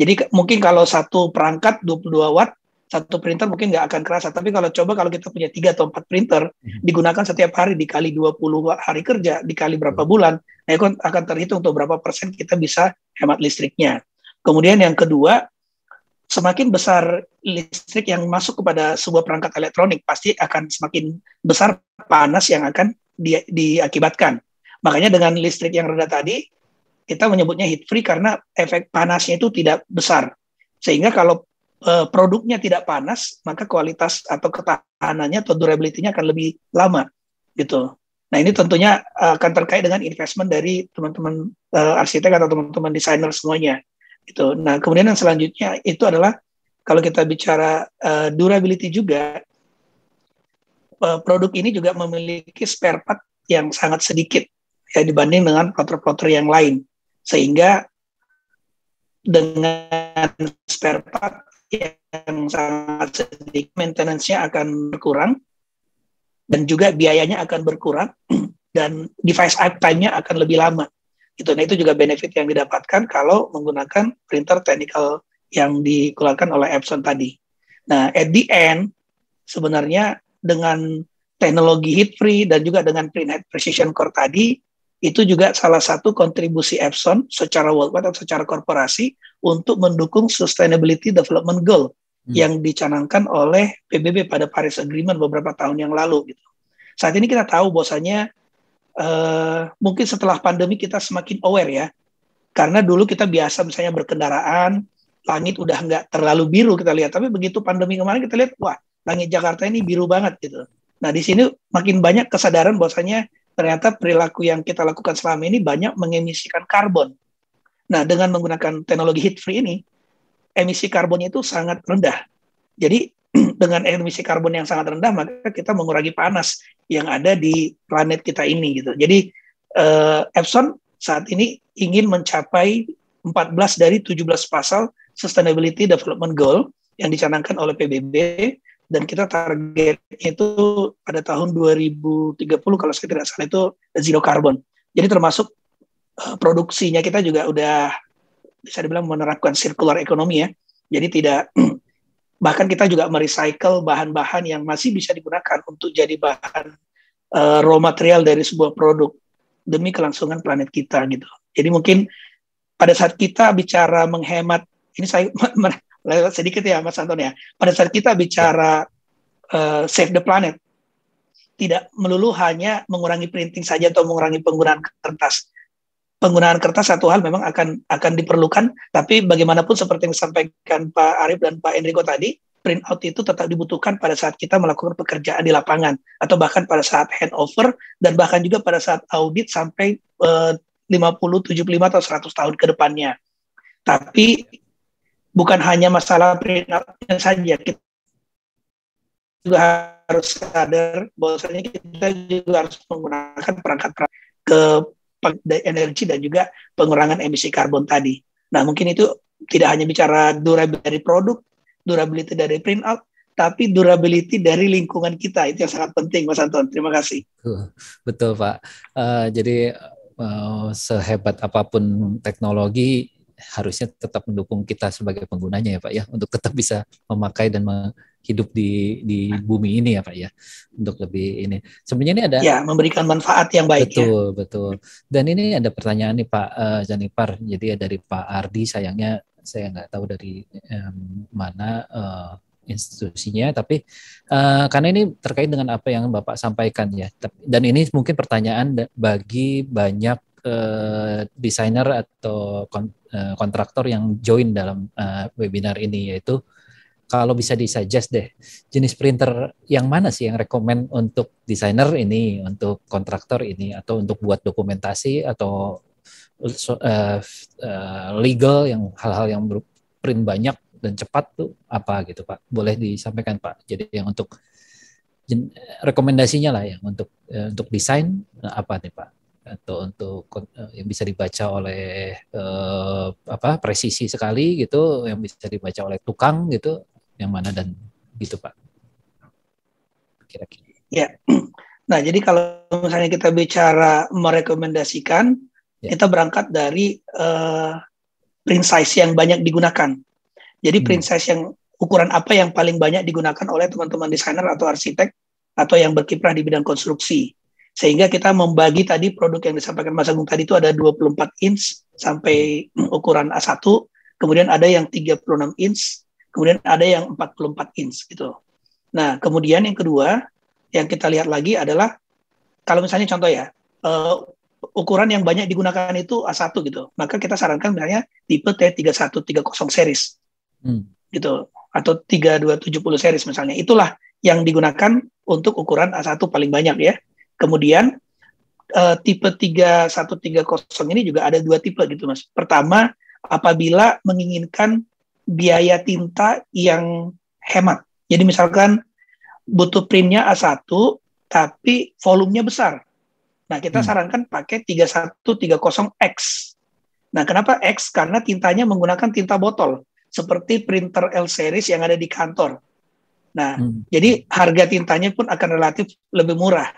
Jadi mungkin kalau satu perangkat 22 watt, satu printer mungkin nggak akan kerasa. Tapi kalau kita punya 3 atau 4 printer, digunakan setiap hari, dikali 20 hari kerja, dikali berapa bulan, nah itu akan terhitung untuk berapa persen kita bisa hemat listriknya. Kemudian yang kedua, semakin besar listrik yang masuk kepada sebuah perangkat elektronik, pasti akan semakin besar panas yang akan diakibatkan. Makanya dengan listrik yang rendah tadi, kita menyebutnya heat free karena efek panasnya itu tidak besar. Sehingga kalau produknya tidak panas, maka kualitas atau ketahanannya atau durability-nya akan lebih lama. Gitu. Nah ini tentunya akan terkait dengan investment dari teman-teman arsitek atau teman-teman desainer semuanya. Gitu. Nah kemudian yang selanjutnya itu adalah kalau kita bicara durability juga, produk ini juga memiliki spare part yang sangat sedikit ya dibanding dengan plotter-plotter yang lain, sehingga dengan spare part yang sangat sedikit maintenance-nya akan berkurang dan juga biayanya akan berkurang dan device uptime-nya akan lebih lama. Gitu. Nah itu juga benefit yang didapatkan kalau menggunakan printer teknikal yang dikeluarkan oleh Epson tadi. Nah at the end sebenarnya dengan teknologi heat free dan juga dengan printhead precision core tadi, itu juga salah satu kontribusi Epson secara worldwide atau secara korporasi untuk mendukung Sustainability Development Goal yang dicanangkan oleh PBB pada Paris Agreement beberapa tahun yang lalu gitu. Saat ini kita tahu bahwasanya mungkin setelah pandemi kita semakin aware ya, karena dulu kita biasa misalnya berkendaraan, langit udah nggak terlalu biru kita lihat, tapi begitu pandemi kemarin kita lihat, wah langit Jakarta ini biru banget gitu. Nah di sini makin banyak kesadaran bahwasanya ternyata perilaku yang kita lakukan selama ini banyak mengemisikan karbon. Nah dengan menggunakan teknologi heat free ini, emisi karbonnya itu sangat rendah. Jadi dengan emisi karbon yang sangat rendah, maka kita mengurangi panas yang ada di planet kita ini gitu. Jadi Epson saat ini ingin mencapai 14 dari 17 pasal Sustainability Development Goal yang dicanangkan oleh PBB, dan kita targetnya itu pada tahun 2030 kalau saya tidak salah itu zero carbon. Jadi termasuk produksinya kita juga udah bisa dibilang menerapkan circular economy ya. Jadi tidak bahkan kita juga merecycle bahan-bahan yang masih bisa digunakan untuk jadi bahan raw material dari sebuah produk demi kelangsungan planet kita gitu. Jadi mungkin pada saat kita bicara menghemat, ini saya lewat sedikit ya Mas Anton ya, pada saat kita bicara save the planet, tidak melulu hanya mengurangi printing saja atau mengurangi penggunaan kertas. Penggunaan kertas satu hal memang akan diperlukan, tapi bagaimanapun seperti yang disampaikan Pak Arif dan Pak Enrico tadi, print out itu tetap dibutuhkan pada saat kita melakukan pekerjaan di lapangan, atau bahkan pada saat handover, dan bahkan juga pada saat audit sampai 50, 75, atau 100 tahun ke depannya. Tapi bukan hanya masalah print out-nya saja, kita juga harus sadar bahwasanya kita juga harus menggunakan perangkat-perangkat ke energi dan juga pengurangan emisi karbon tadi. Nah, mungkin itu tidak hanya bicara durability dari produk, durability dari print out, tapi durability dari lingkungan kita. Itu yang sangat penting, Mas Anton. Terima kasih. Betul, Pak. Jadi sehebat apapun teknologi, harusnya tetap mendukung kita sebagai penggunanya ya Pak ya, untuk tetap bisa memakai dan hidup di bumi ini ya Pak ya, untuk lebih ini. Sebenarnya ini ada memberikan manfaat yang baik. Betul. Dan ini ada pertanyaan nih Pak Janipar, jadi dari Pak Ardi, sayangnya saya nggak tahu dari mana institusinya, tapi karena ini terkait dengan apa yang Bapak sampaikan ya, dan ini mungkin pertanyaan bagi banyak desainer atau kontraktor yang join dalam webinar ini, yaitu kalau bisa disuggest deh, jenis printer yang mana sih yang rekomend untuk desainer ini, untuk kontraktor ini, atau untuk buat dokumentasi atau legal, yang hal-hal yang print banyak dan cepat tuh apa gitu Pak? Boleh disampaikan Pak. Jadi yang untuk rekomendasinya lah yang untuk desain apa nih Pak? Atau untuk yang bisa dibaca oleh presisi sekali gitu, yang bisa dibaca oleh tukang gitu, yang mana dan gitu Pak, kira-kira. Ya, nah jadi kalau misalnya kita bicara merekomendasikan, kita berangkat dari print size yang banyak digunakan. Jadi print size yang ukuran apa yang paling banyak digunakan oleh teman-teman desainer atau arsitek atau yang berkiprah di bidang konstruksi. Sehingga kita membagi tadi produk yang disampaikan Mas Agung tadi itu ada 24 inch sampai ukuran A1, kemudian ada yang 36 inch, kemudian ada yang 44 inch gitu. Nah, kemudian yang kedua yang kita lihat lagi adalah kalau misalnya contoh ya, ukuran yang banyak digunakan itu A1 gitu, maka kita sarankan misalnya tipe T3130 series gitu, atau 3270 series misalnya. Itulah yang digunakan untuk ukuran A1 paling banyak ya. Kemudian tipe 3130 ini juga ada dua tipe gitu Mas. Pertama, apabila menginginkan biaya tinta yang hemat. Jadi misalkan butuh printnya A1 tapi volumenya besar. Nah, kita sarankan pakai 3130X. Nah, kenapa X? Karena tintanya menggunakan tinta botol seperti printer L series yang ada di kantor. Nah, jadi harga tintanya pun akan relatif lebih murah.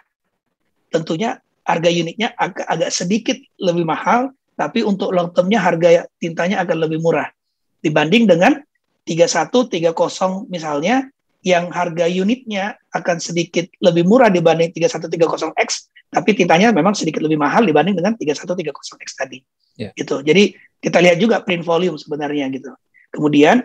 Tentunya harga unitnya agak sedikit lebih mahal, tapi untuk long term-nya harga tintanya akan lebih murah dibanding dengan 3130 misalnya yang harga unitnya akan sedikit lebih murah dibanding 3130X, tapi tintanya memang sedikit lebih mahal dibanding dengan 3130X tadi. Yeah. Gitu. Jadi kita lihat juga print volume sebenarnya gitu. Kemudian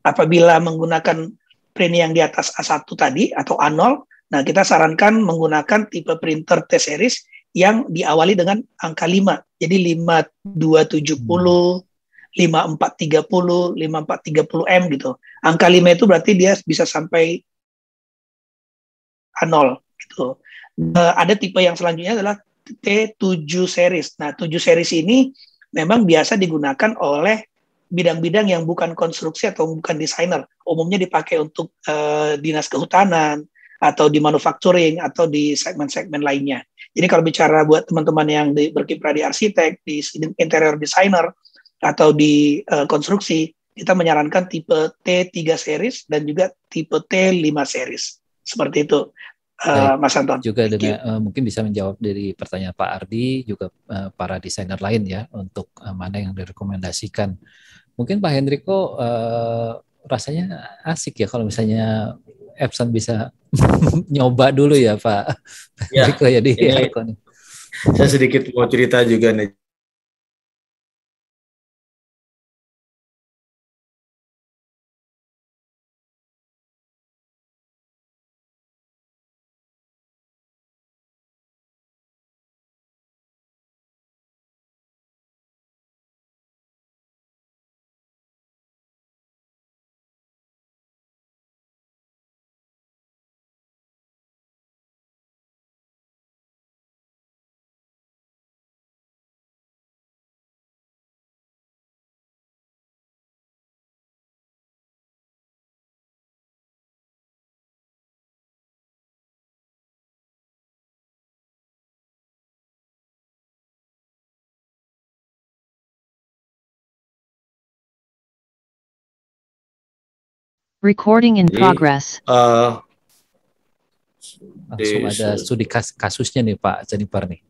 apabila menggunakan print yang di atas A1 tadi atau A0, nah kita sarankan menggunakan tipe printer T-series yang diawali dengan angka 5. Jadi 5270, 5430, 5430M gitu. Angka 5 itu berarti dia bisa sampai A0 gitu. Ada tipe yang selanjutnya adalah T7 series. Nah, 7 series ini memang biasa digunakan oleh bidang-bidang yang bukan konstruksi atau bukan desainer. Umumnya dipakai untuk dinas kehutanan atau di manufacturing atau di segmen-segmen lainnya. Jadi kalau bicara buat teman-teman yang berkiprah di arsitek, di interior designer atau di konstruksi, kita menyarankan tipe T3 series dan juga tipe T5 series. Seperti itu. Mas Anton. Juga dengan mungkin bisa menjawab dari pertanyaan Pak Ardi, juga para desainer lain ya, untuk mana yang direkomendasikan. Mungkin Pak Hendriko rasanya asik ya kalau misalnya Epson bisa nyoba dulu ya Pak Hendriko ya di Icon. Saya sedikit mau cerita juga nih. Recording in progress. Langsung ada studi kasusnya nih Pak Jennifer nih.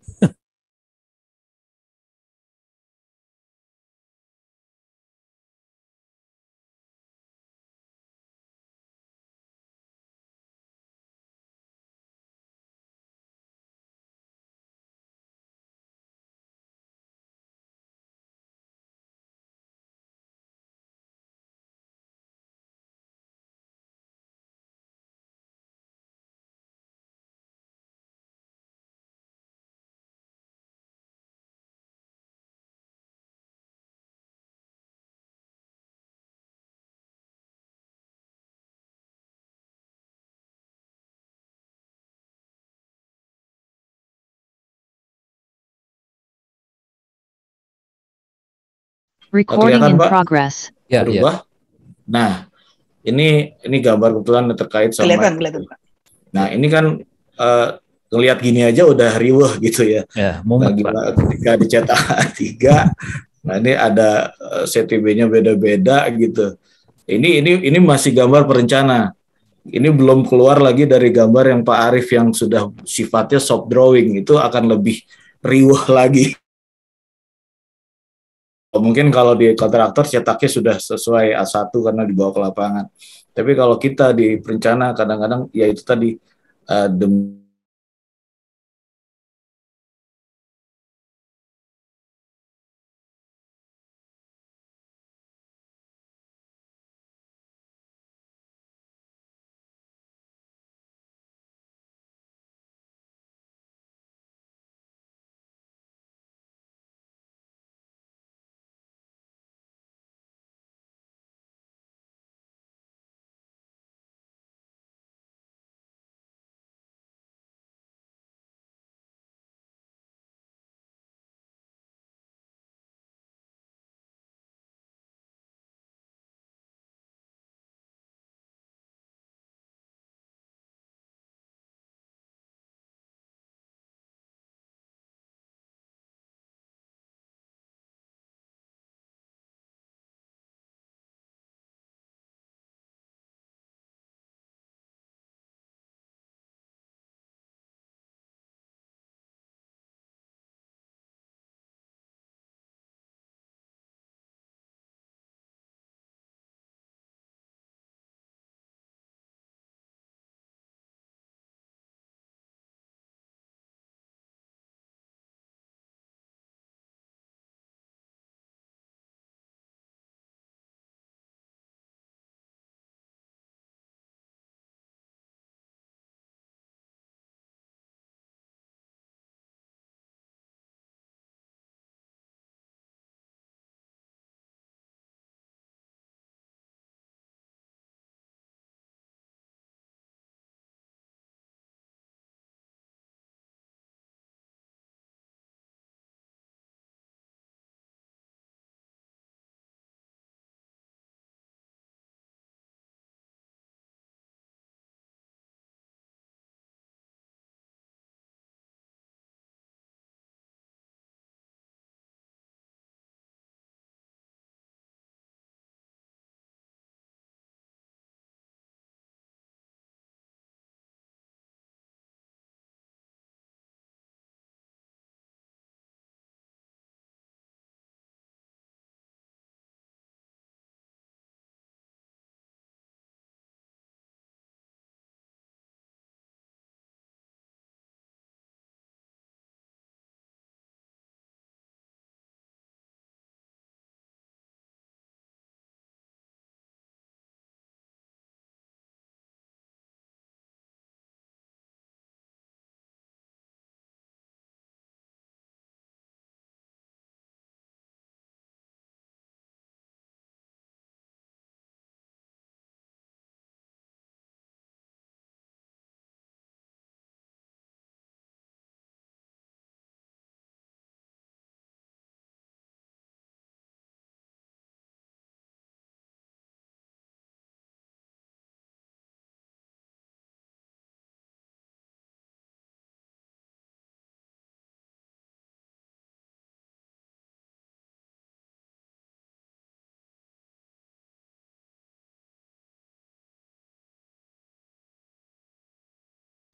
Recording in progress. Ya, berubah. Nah, ini gambar kebetulan terkait sama. Kelihatan. Nah, ini kan ngelihat gini aja udah riweh gitu ya. Mumet, Pak. Ketika dicetak A3, nah ini ada CTB-nya beda-beda gitu. Ini masih gambar perencana. Ini belum keluar lagi dari gambar yang Pak Arif yang sudah sifatnya soft drawing, itu akan lebih riweh lagi. Mungkin kalau di kontraktor cetaknya sudah sesuai A1 karena dibawa ke lapangan. Tapi kalau kita di perencana kadang-kadang ya itu tadi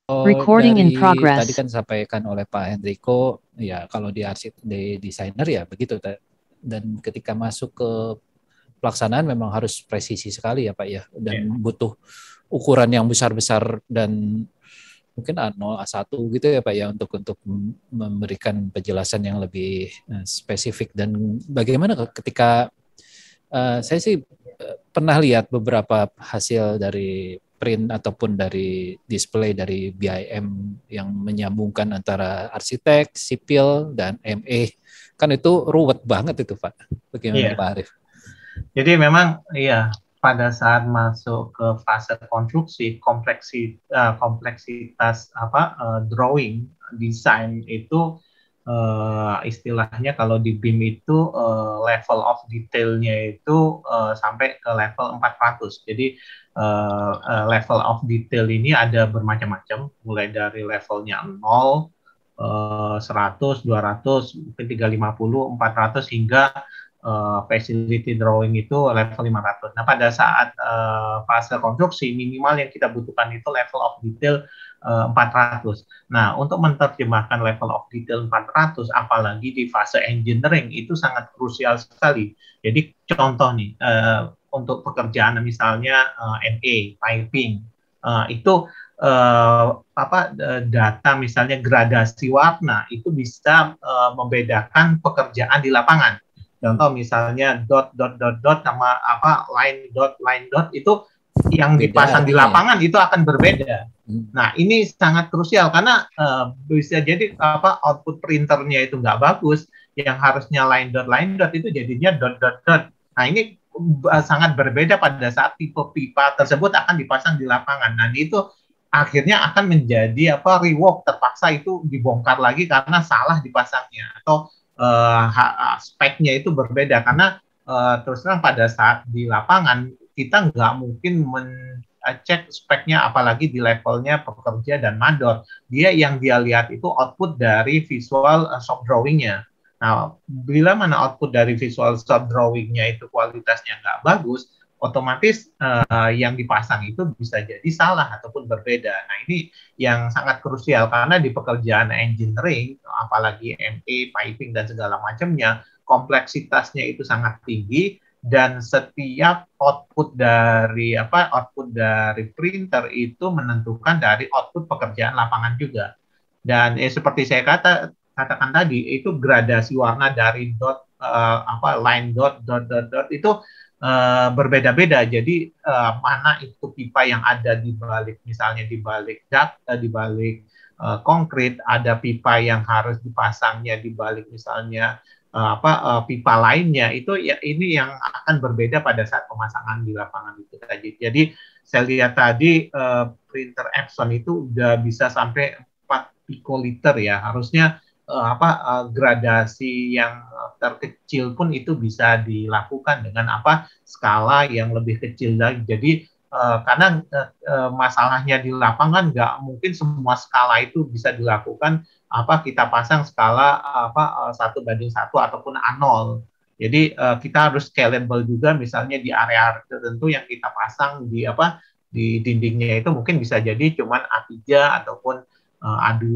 Recording in dari progress. tadi kan disampaikan oleh Pak Hendriko, ya kalau di desainer ya begitu. Dan ketika masuk ke pelaksanaan memang harus presisi sekali ya Pak ya, dan butuh ukuran yang besar-besar dan mungkin A0, A1 gitu ya Pak ya, untuk memberikan penjelasan yang lebih spesifik. Dan bagaimana ketika saya sih pernah lihat beberapa hasil dari print ataupun dari display dari BIM yang menyambungkan antara arsitek, sipil, dan ME. Kan itu ruwet banget itu Pak. Bagaimana Pak Arif? Jadi memang iya, pada saat masuk ke fase konstruksi, kompleksitas drawing, desain itu istilahnya kalau di BIM itu level of detailnya itu sampai ke level 400. Jadi level of detail ini ada bermacam-macam, mulai dari levelnya 0, 100, 200, mungkin 350, 400 hingga facility drawing itu level 500. Nah, pada saat fase konstruksi, minimal yang kita butuhkan itu level of detail 400. Nah, untuk menerjemahkan level of detail 400, apalagi di fase engineering, itu sangat krusial sekali. Jadi, contoh nih, untuk pekerjaan misalnya MA, piping, itu data misalnya gradasi warna, itu bisa membedakan pekerjaan di lapangan. Contoh misalnya dot sama line dot itu yang dipasang di lapangan itu akan berbeda. Nah, ini sangat krusial karena bisa jadi output printernya itu nggak bagus, yang harusnya line dot itu jadinya dot. Nah, ini sangat berbeda pada saat tipe pipa tersebut akan dipasang di lapangan. Nah, itu akhirnya akan menjadi rework, terpaksa itu dibongkar lagi karena salah dipasangnya, atau speknya itu berbeda karena terus terang pada saat di lapangan kita nggak mungkin cek speknya, apalagi di levelnya pekerja dan mandor. Yang dia lihat itu output dari visual shop drawing-nya. Nah, bila mana output dari visual shop drawing-nya itu kualitasnya nggak bagus, otomatis yang dipasang itu bisa jadi salah ataupun berbeda. Nah, ini yang sangat krusial karena di pekerjaan engineering, apalagi ME, piping, dan segala macamnya, kompleksitasnya itu sangat tinggi, dan setiap output dari printer itu menentukan dari output pekerjaan lapangan juga. Dan seperti saya katakan tadi, itu gradasi warna dari line dot itu berbeda-beda. Jadi mana itu pipa yang ada di balik, misalnya di balik duct, di balik konkrit, ada pipa yang harus dipasangnya di balik misalnya pipa lainnya, itu ya ini yang akan berbeda pada saat pemasangan di lapangan itu tadi. Jadi saya lihat tadi printer Epson itu udah bisa sampai 4 pikoliter ya, harusnya gradasi yang terkecil pun itu bisa dilakukan dengan skala yang lebih kecil lagi. Jadi karena masalahnya di lapangan nggak mungkin semua skala itu bisa dilakukan kita pasang skala 1:1 ataupun A0. Jadi kita harus scalable juga, misalnya di area tertentu yang kita pasang di dindingnya itu mungkin bisa jadi cuman A3 ataupun A2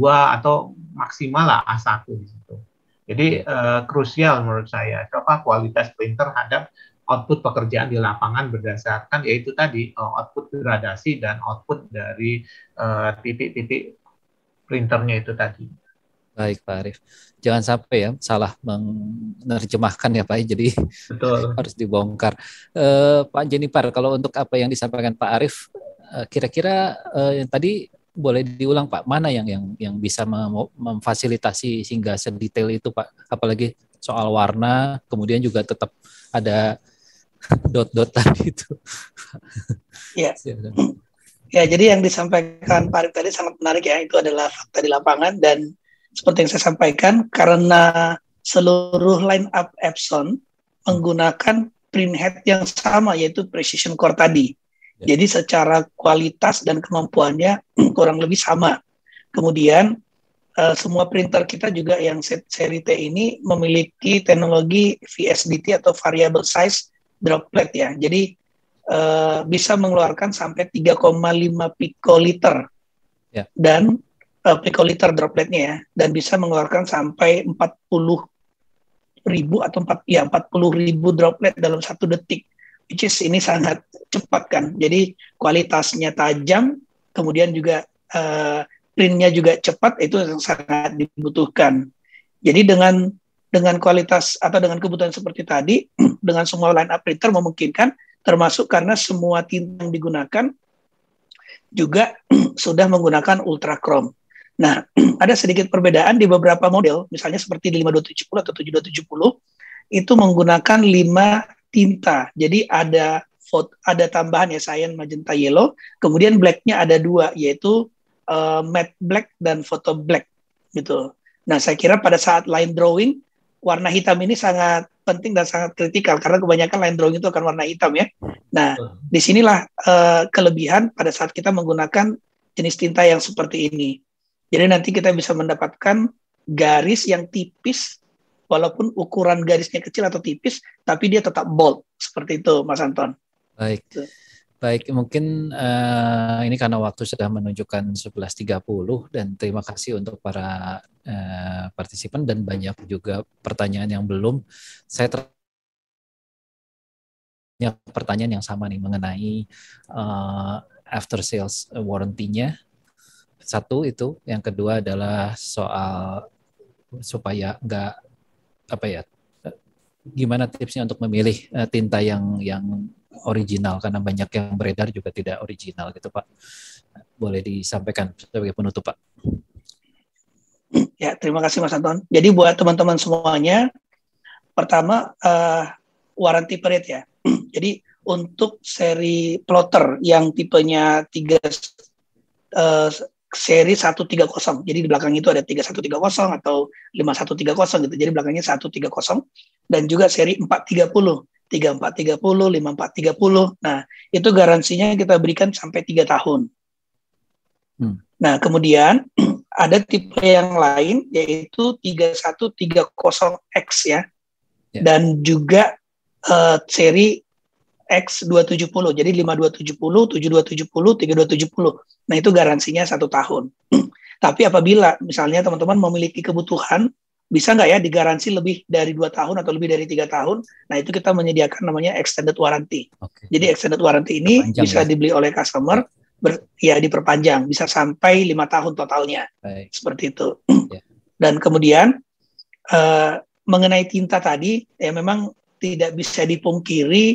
atau maksimal lah A1 di situ. Jadi krusial menurut saya kualitas printer terhadap output pekerjaan di lapangan berdasarkan yaitu tadi output gradasi dan output dari titik-titik printernya itu tadi. Baik Pak Arif, jangan sampai ya salah menerjemahkan ya Pak, jadi betul, harus dibongkar. Pak Jennifer, kalau untuk apa yang disampaikan Pak Arif, kira-kira yang tadi boleh diulang Pak, mana yang bisa memfasilitasi sehingga sedetail itu Pak, apalagi soal warna, kemudian juga tetap ada dot-dot tadi itu. Ya. Ya, jadi yang disampaikan Pak Arif tadi sangat menarik ya, itu adalah fakta di lapangan, dan seperti yang saya sampaikan, karena seluruh line up Epson menggunakan print head yang sama, yaitu precision core tadi. Ya. Jadi secara kualitas dan kemampuannya kurang lebih sama. Kemudian semua printer kita juga yang seri T ini memiliki teknologi VSDT atau variable size droplet ya. Jadi bisa mengeluarkan sampai 3,5 pikoliter dan picoliter dropletnya ya, dan bisa mengeluarkan sampai 40.000 atau 40.000 droplet dalam 1 detik, which is ini sangat cepat kan. Jadi kualitasnya tajam, kemudian juga printnya juga cepat, itu yang sangat dibutuhkan. Jadi dengan kualitas atau dengan kebutuhan seperti tadi, dengan semua line up printer memungkinkan, termasuk karena semua tinta yang digunakan juga sudah menggunakan ultra chrome. Nah, ada sedikit perbedaan di beberapa model, misalnya seperti di 5270 atau 7270, itu menggunakan 5 tinta. Jadi ada tambahan ya, cyan, magenta, yellow, kemudian black-nya ada 2, yaitu matte black dan photo black gitu. Nah, saya kira pada saat line drawing, warna hitam ini sangat penting dan sangat kritikal karena kebanyakan line drawing itu akan warna hitam ya. Nah, disinilah kelebihan pada saat kita menggunakan jenis tinta yang seperti ini. Jadi nanti kita bisa mendapatkan garis yang tipis, walaupun ukuran garisnya kecil atau tipis, tapi dia tetap bold seperti itu, Mas Anton. Baik. Gitu. Baik, mungkin ini karena waktu sudah menunjukkan 11.30 dan terima kasih untuk para partisipan dan banyak juga pertanyaan yang belum. Saya pertanyaan yang sama nih mengenai after sales warranty-nya. Satu itu, yang kedua adalah soal supaya nggak gimana tipsnya untuk memilih tinta yang original, karena banyak yang beredar juga tidak original gitu Pak. Boleh disampaikan sebagai penutup Pak. Ya, terima kasih Mas Anton. Jadi buat teman-teman semuanya, pertama warranty period ya. Jadi untuk seri plotter yang tipenya seri 130, jadi di belakang itu ada 3130 atau 5130 gitu. Jadi belakangnya 130, dan juga seri 430. 3430, 5430. Nah, itu garansinya kita berikan sampai 3 tahun. Nah, kemudian ada tipe yang lain yaitu 3130X ya. Dan juga seri X270. Jadi 5270, 7270, 3270. Nah, itu garansinya 1 tahun. Tapi apabila misalnya teman-teman memiliki kebutuhan, bisa nggak ya digaransi lebih dari 2 tahun atau lebih dari 3 tahun? Nah, itu kita menyediakan namanya extended warranty. Jadi extended warranty ini bisa dibeli oleh customer, diperpanjang, bisa sampai 5 tahun totalnya. Seperti itu. Dan kemudian mengenai tinta tadi, ya memang tidak bisa dipungkiri,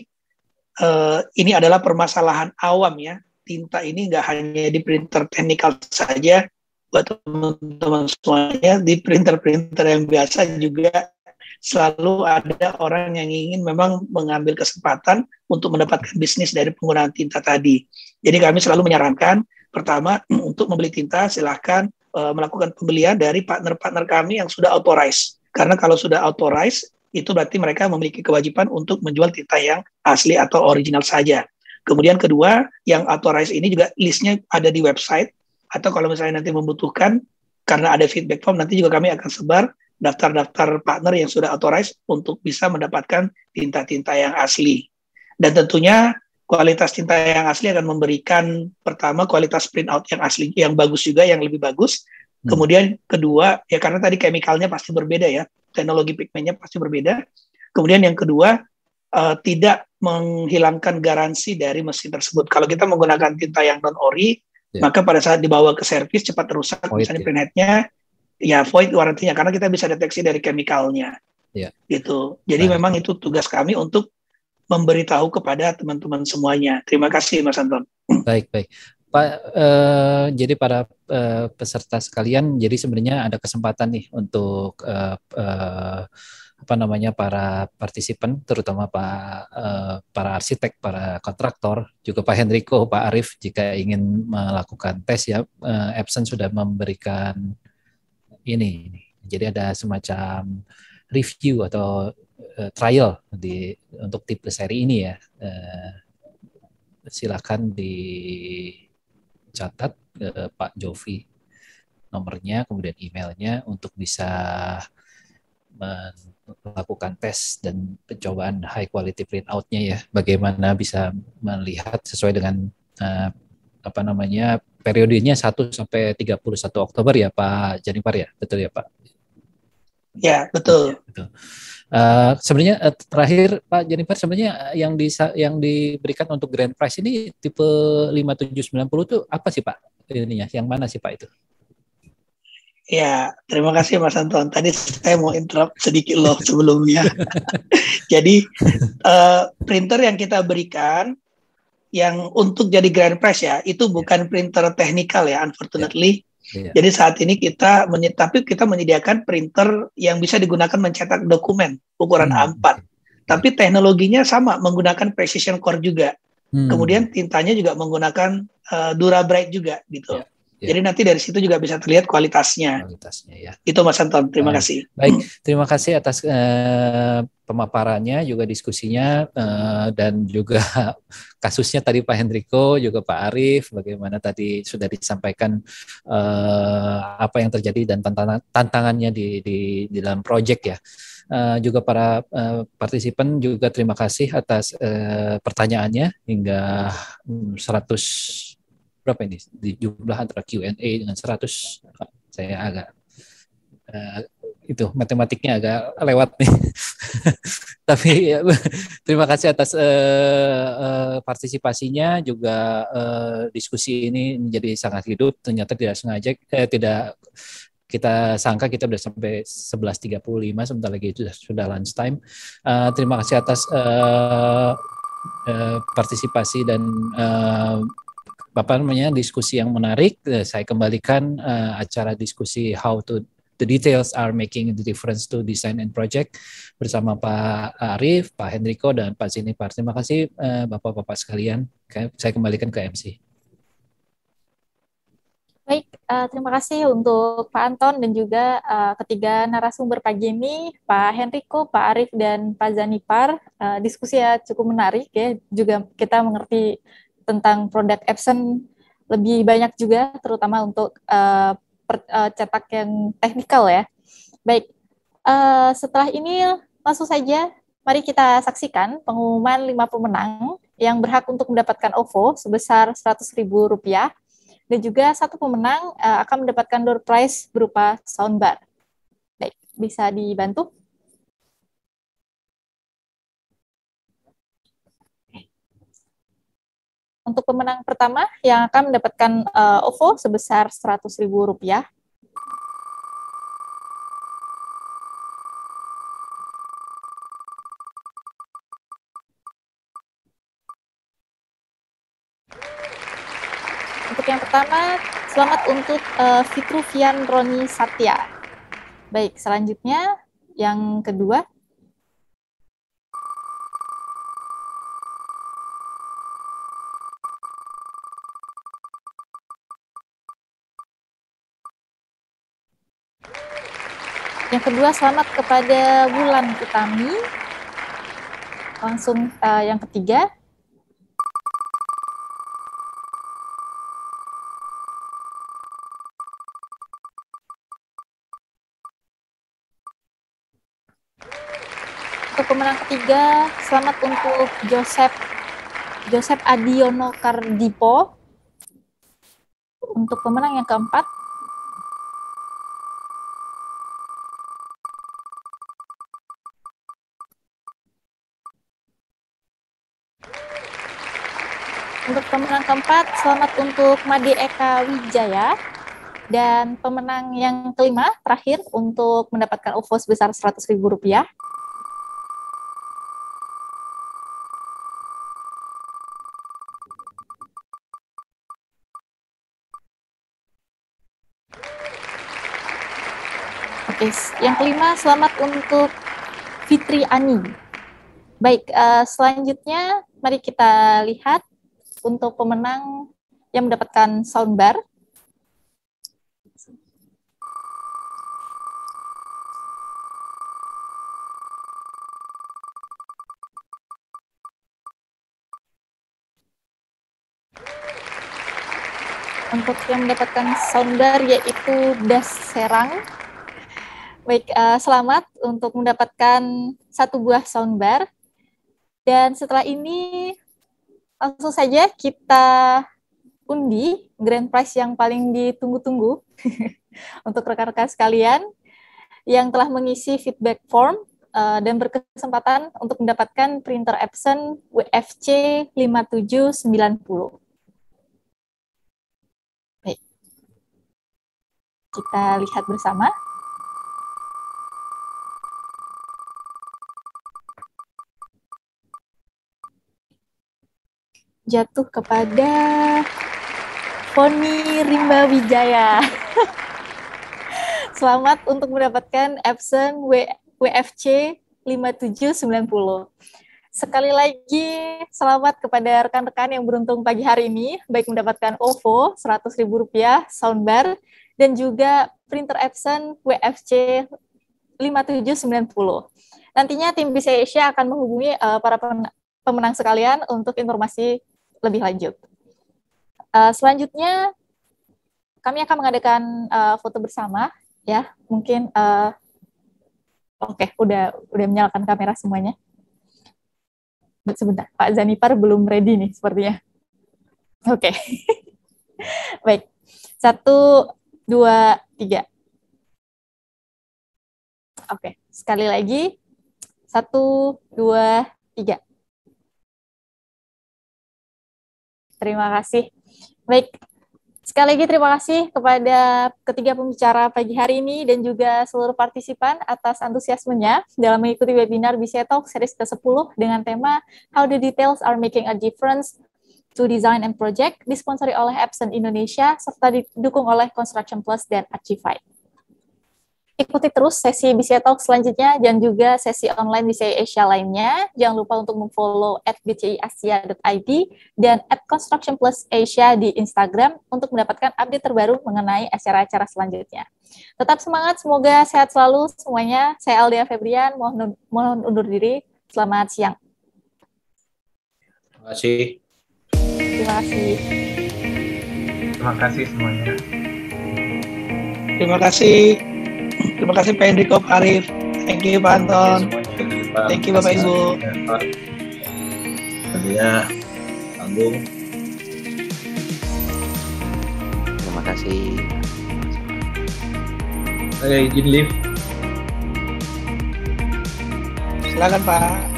ini adalah permasalahan awam ya. Tinta ini nggak hanya di printer teknikal saja, buat teman-teman semuanya, di printer-printer yang biasa juga selalu ada orang yang ingin memang mengambil kesempatan untuk mendapatkan bisnis dari penggunaan tinta tadi. Jadi kami selalu menyarankan, pertama, untuk membeli tinta silahkan melakukan pembelian dari partner-partner kami yang sudah authorized. Karena kalau sudah authorized, itu berarti mereka memiliki kewajiban untuk menjual tinta yang asli atau original saja. Kemudian kedua, yang authorized ini juga listnya ada di website, atau kalau misalnya nanti membutuhkan, karena ada feedback form, nanti juga kami akan sebar daftar-daftar partner yang sudah authorized untuk bisa mendapatkan tinta-tinta yang asli. Dan tentunya kualitas tinta yang asli akan memberikan, pertama, kualitas printout yang asli, yang bagus juga, yang lebih bagus. Kemudian kedua, ya karena tadi chemicalnya pasti berbeda ya, teknologi pigmennya pasti berbeda. Kemudian yang kedua, tidak menghilangkan garansi dari mesin tersebut. Kalau kita menggunakan tinta yang non-ori, maka pada saat dibawa ke servis cepat rusak, misalnya printheadnya, ya void warrantinya karena kita bisa deteksi dari chemicalnya. Gitu. Jadi memang itu tugas kami untuk memberitahu kepada teman-teman semuanya. Terima kasih Mas Anton. Baik. Pak, jadi para peserta sekalian, jadi sebenarnya ada kesempatan nih untuk para partisipan, terutama para arsitek, para kontraktor, juga Pak Henrico, Pak Arif, jika ingin melakukan tes ya, Epson sudah memberikan ini. Jadi ada semacam review atau trial untuk tipe seri ini ya. Silakan dicatat Pak Jovi nomornya, kemudian emailnya untuk bisa melakukan tes dan pencobaan high quality printout-nya ya. Bagaimana bisa melihat sesuai dengan periodenya 1 sampai 31 Oktober ya Pak Janipar ya, betul ya Pak? Ya, betul. Ya, betul. Sebenarnya terakhir Pak Janipar, sebenarnya yang diberikan untuk grand prize ini tipe 5790 itu apa sih Pak? Ininya yang mana sih Pak itu? Ya, terima kasih Mas Anton. Tadi saya mau interrupt sedikit loh sebelumnya. Jadi printer yang kita berikan yang untuk jadi grand prize ya, itu bukan printer teknikal ya, unfortunately. Yeah. Jadi saat ini kita menyediakan printer yang bisa digunakan mencetak dokumen ukuran A4. Tapi teknologinya sama, menggunakan precision core juga. Kemudian tintanya juga menggunakan Durabright juga gitu. Yeah. Jadi nanti dari situ juga bisa terlihat kualitasnya ya. Itu Mas Anton, terima kasih. Baik, terima kasih atas pemaparannya, juga diskusinya, dan juga kasusnya tadi Pak Hendriko, juga Pak Arief, bagaimana tadi sudah disampaikan apa yang terjadi dan tantangannya di dalam proyek ya. Juga para partisipan juga terima kasih atas pertanyaannya hingga 100 berapa ini di jumlah antara Q&A dengan 100, saya agak itu matematiknya agak lewat nih. Tapi ya, terima kasih atas partisipasinya, juga diskusi ini menjadi sangat hidup. Ternyata tidak sengaja, tidak kita sangka kita sudah sampai 11.35, sebentar lagi itu sudah lunch time. Terima kasih atas partisipasi dan diskusi yang menarik. Saya kembalikan acara diskusi how to the details are making the difference to design and project bersama Pak Arief, Pak Hendriko, dan Pak Janipar. Terima kasih Bapak-Bapak sekalian. Saya kembalikan ke MC. Baik, terima kasih untuk Pak Anton dan juga ketiga narasumber pagi ini, Pak Hendriko, Pak Arief, dan Pak Janipar. Diskusi cukup menarik ya, juga kita mengerti tentang produk Epson lebih banyak juga, terutama untuk cetak yang teknikal ya. Baik, setelah ini langsung saja mari kita saksikan pengumuman 5 pemenang yang berhak untuk mendapatkan OVO sebesar Rp100.000 dan juga satu pemenang akan mendapatkan door prize berupa soundbar. Baik, bisa dibantu? Untuk pemenang pertama yang akan mendapatkan OVO sebesar Rp100.000. Untuk yang pertama, selamat untuk Fitruvian Roni Satya. Baik, selanjutnya yang kedua. Yang kedua, selamat kepada Wulan Utami. Langsung yang ketiga. Untuk pemenang ketiga, selamat untuk Joseph Adiono Kardipo. Untuk pemenang yang keempat, selamat untuk Made Eka Wijaya. Dan pemenang yang kelima, terakhir, untuk mendapatkan OVO sebesar Rp100.000. Oke, yang kelima, selamat untuk Fitri Ani. Baik, selanjutnya mari kita lihat untuk pemenang yang mendapatkan soundbar. Untuk yang mendapatkan soundbar yaitu Das Serang. Baik, selamat untuk mendapatkan satu buah soundbar. Dan setelah ini langsung saja kita undi grand prize yang paling ditunggu-tunggu untuk rekan-rekan sekalian yang telah mengisi feedback form dan berkesempatan untuk mendapatkan printer Epson WFC 5790. Baik. Kita lihat bersama. Jatuh kepada Foni Rimba Wijaya. Selamat untuk mendapatkan Epson WFC 5790. Sekali lagi, selamat kepada rekan-rekan yang beruntung pagi hari ini, baik mendapatkan OVO Rp100.000 soundbar, dan juga printer Epson WFC 5790. Nantinya tim BCA Asia akan menghubungi para pemenang sekalian untuk informasi lebih lanjut. Selanjutnya, kami akan mengadakan foto bersama, ya. Mungkin, oke, udah menyalakan kamera semuanya. Sebentar, Pak Zanipar belum ready nih, sepertinya. Oke. Baik, 1, 2, 3. Oke, sekali lagi, 1, 2, 3. Terima kasih. Baik, sekali lagi terima kasih kepada ketiga pembicara pagi hari ini dan juga seluruh partisipan atas antusiasmenya dalam mengikuti webinar BCA Talk series ke-10 dengan tema How the Details are Making a Difference to Design and Project, disponsori oleh Epson Indonesia, serta didukung oleh Construction Plus dan Archify. Ikuti terus sesi BCA Talk selanjutnya dan juga sesi online BCA Asia lainnya. Jangan lupa untuk memfollow @bciasia.id dan @constructionplusasia di Instagram untuk mendapatkan update terbaru mengenai acara-acara selanjutnya. Tetap semangat, semoga sehat selalu semuanya. Saya Aldia Febrian, mohon undur diri. Selamat siang. Terima kasih. Terima kasih. Terima kasih semuanya. Terima kasih. Terima kasih Pak Enrico, Pak Arif. Thank you Pak Anton. Thank you Bapak Ibu. Ya, Tanggung. Terima kasih. Saya izin live. Silakan Pak.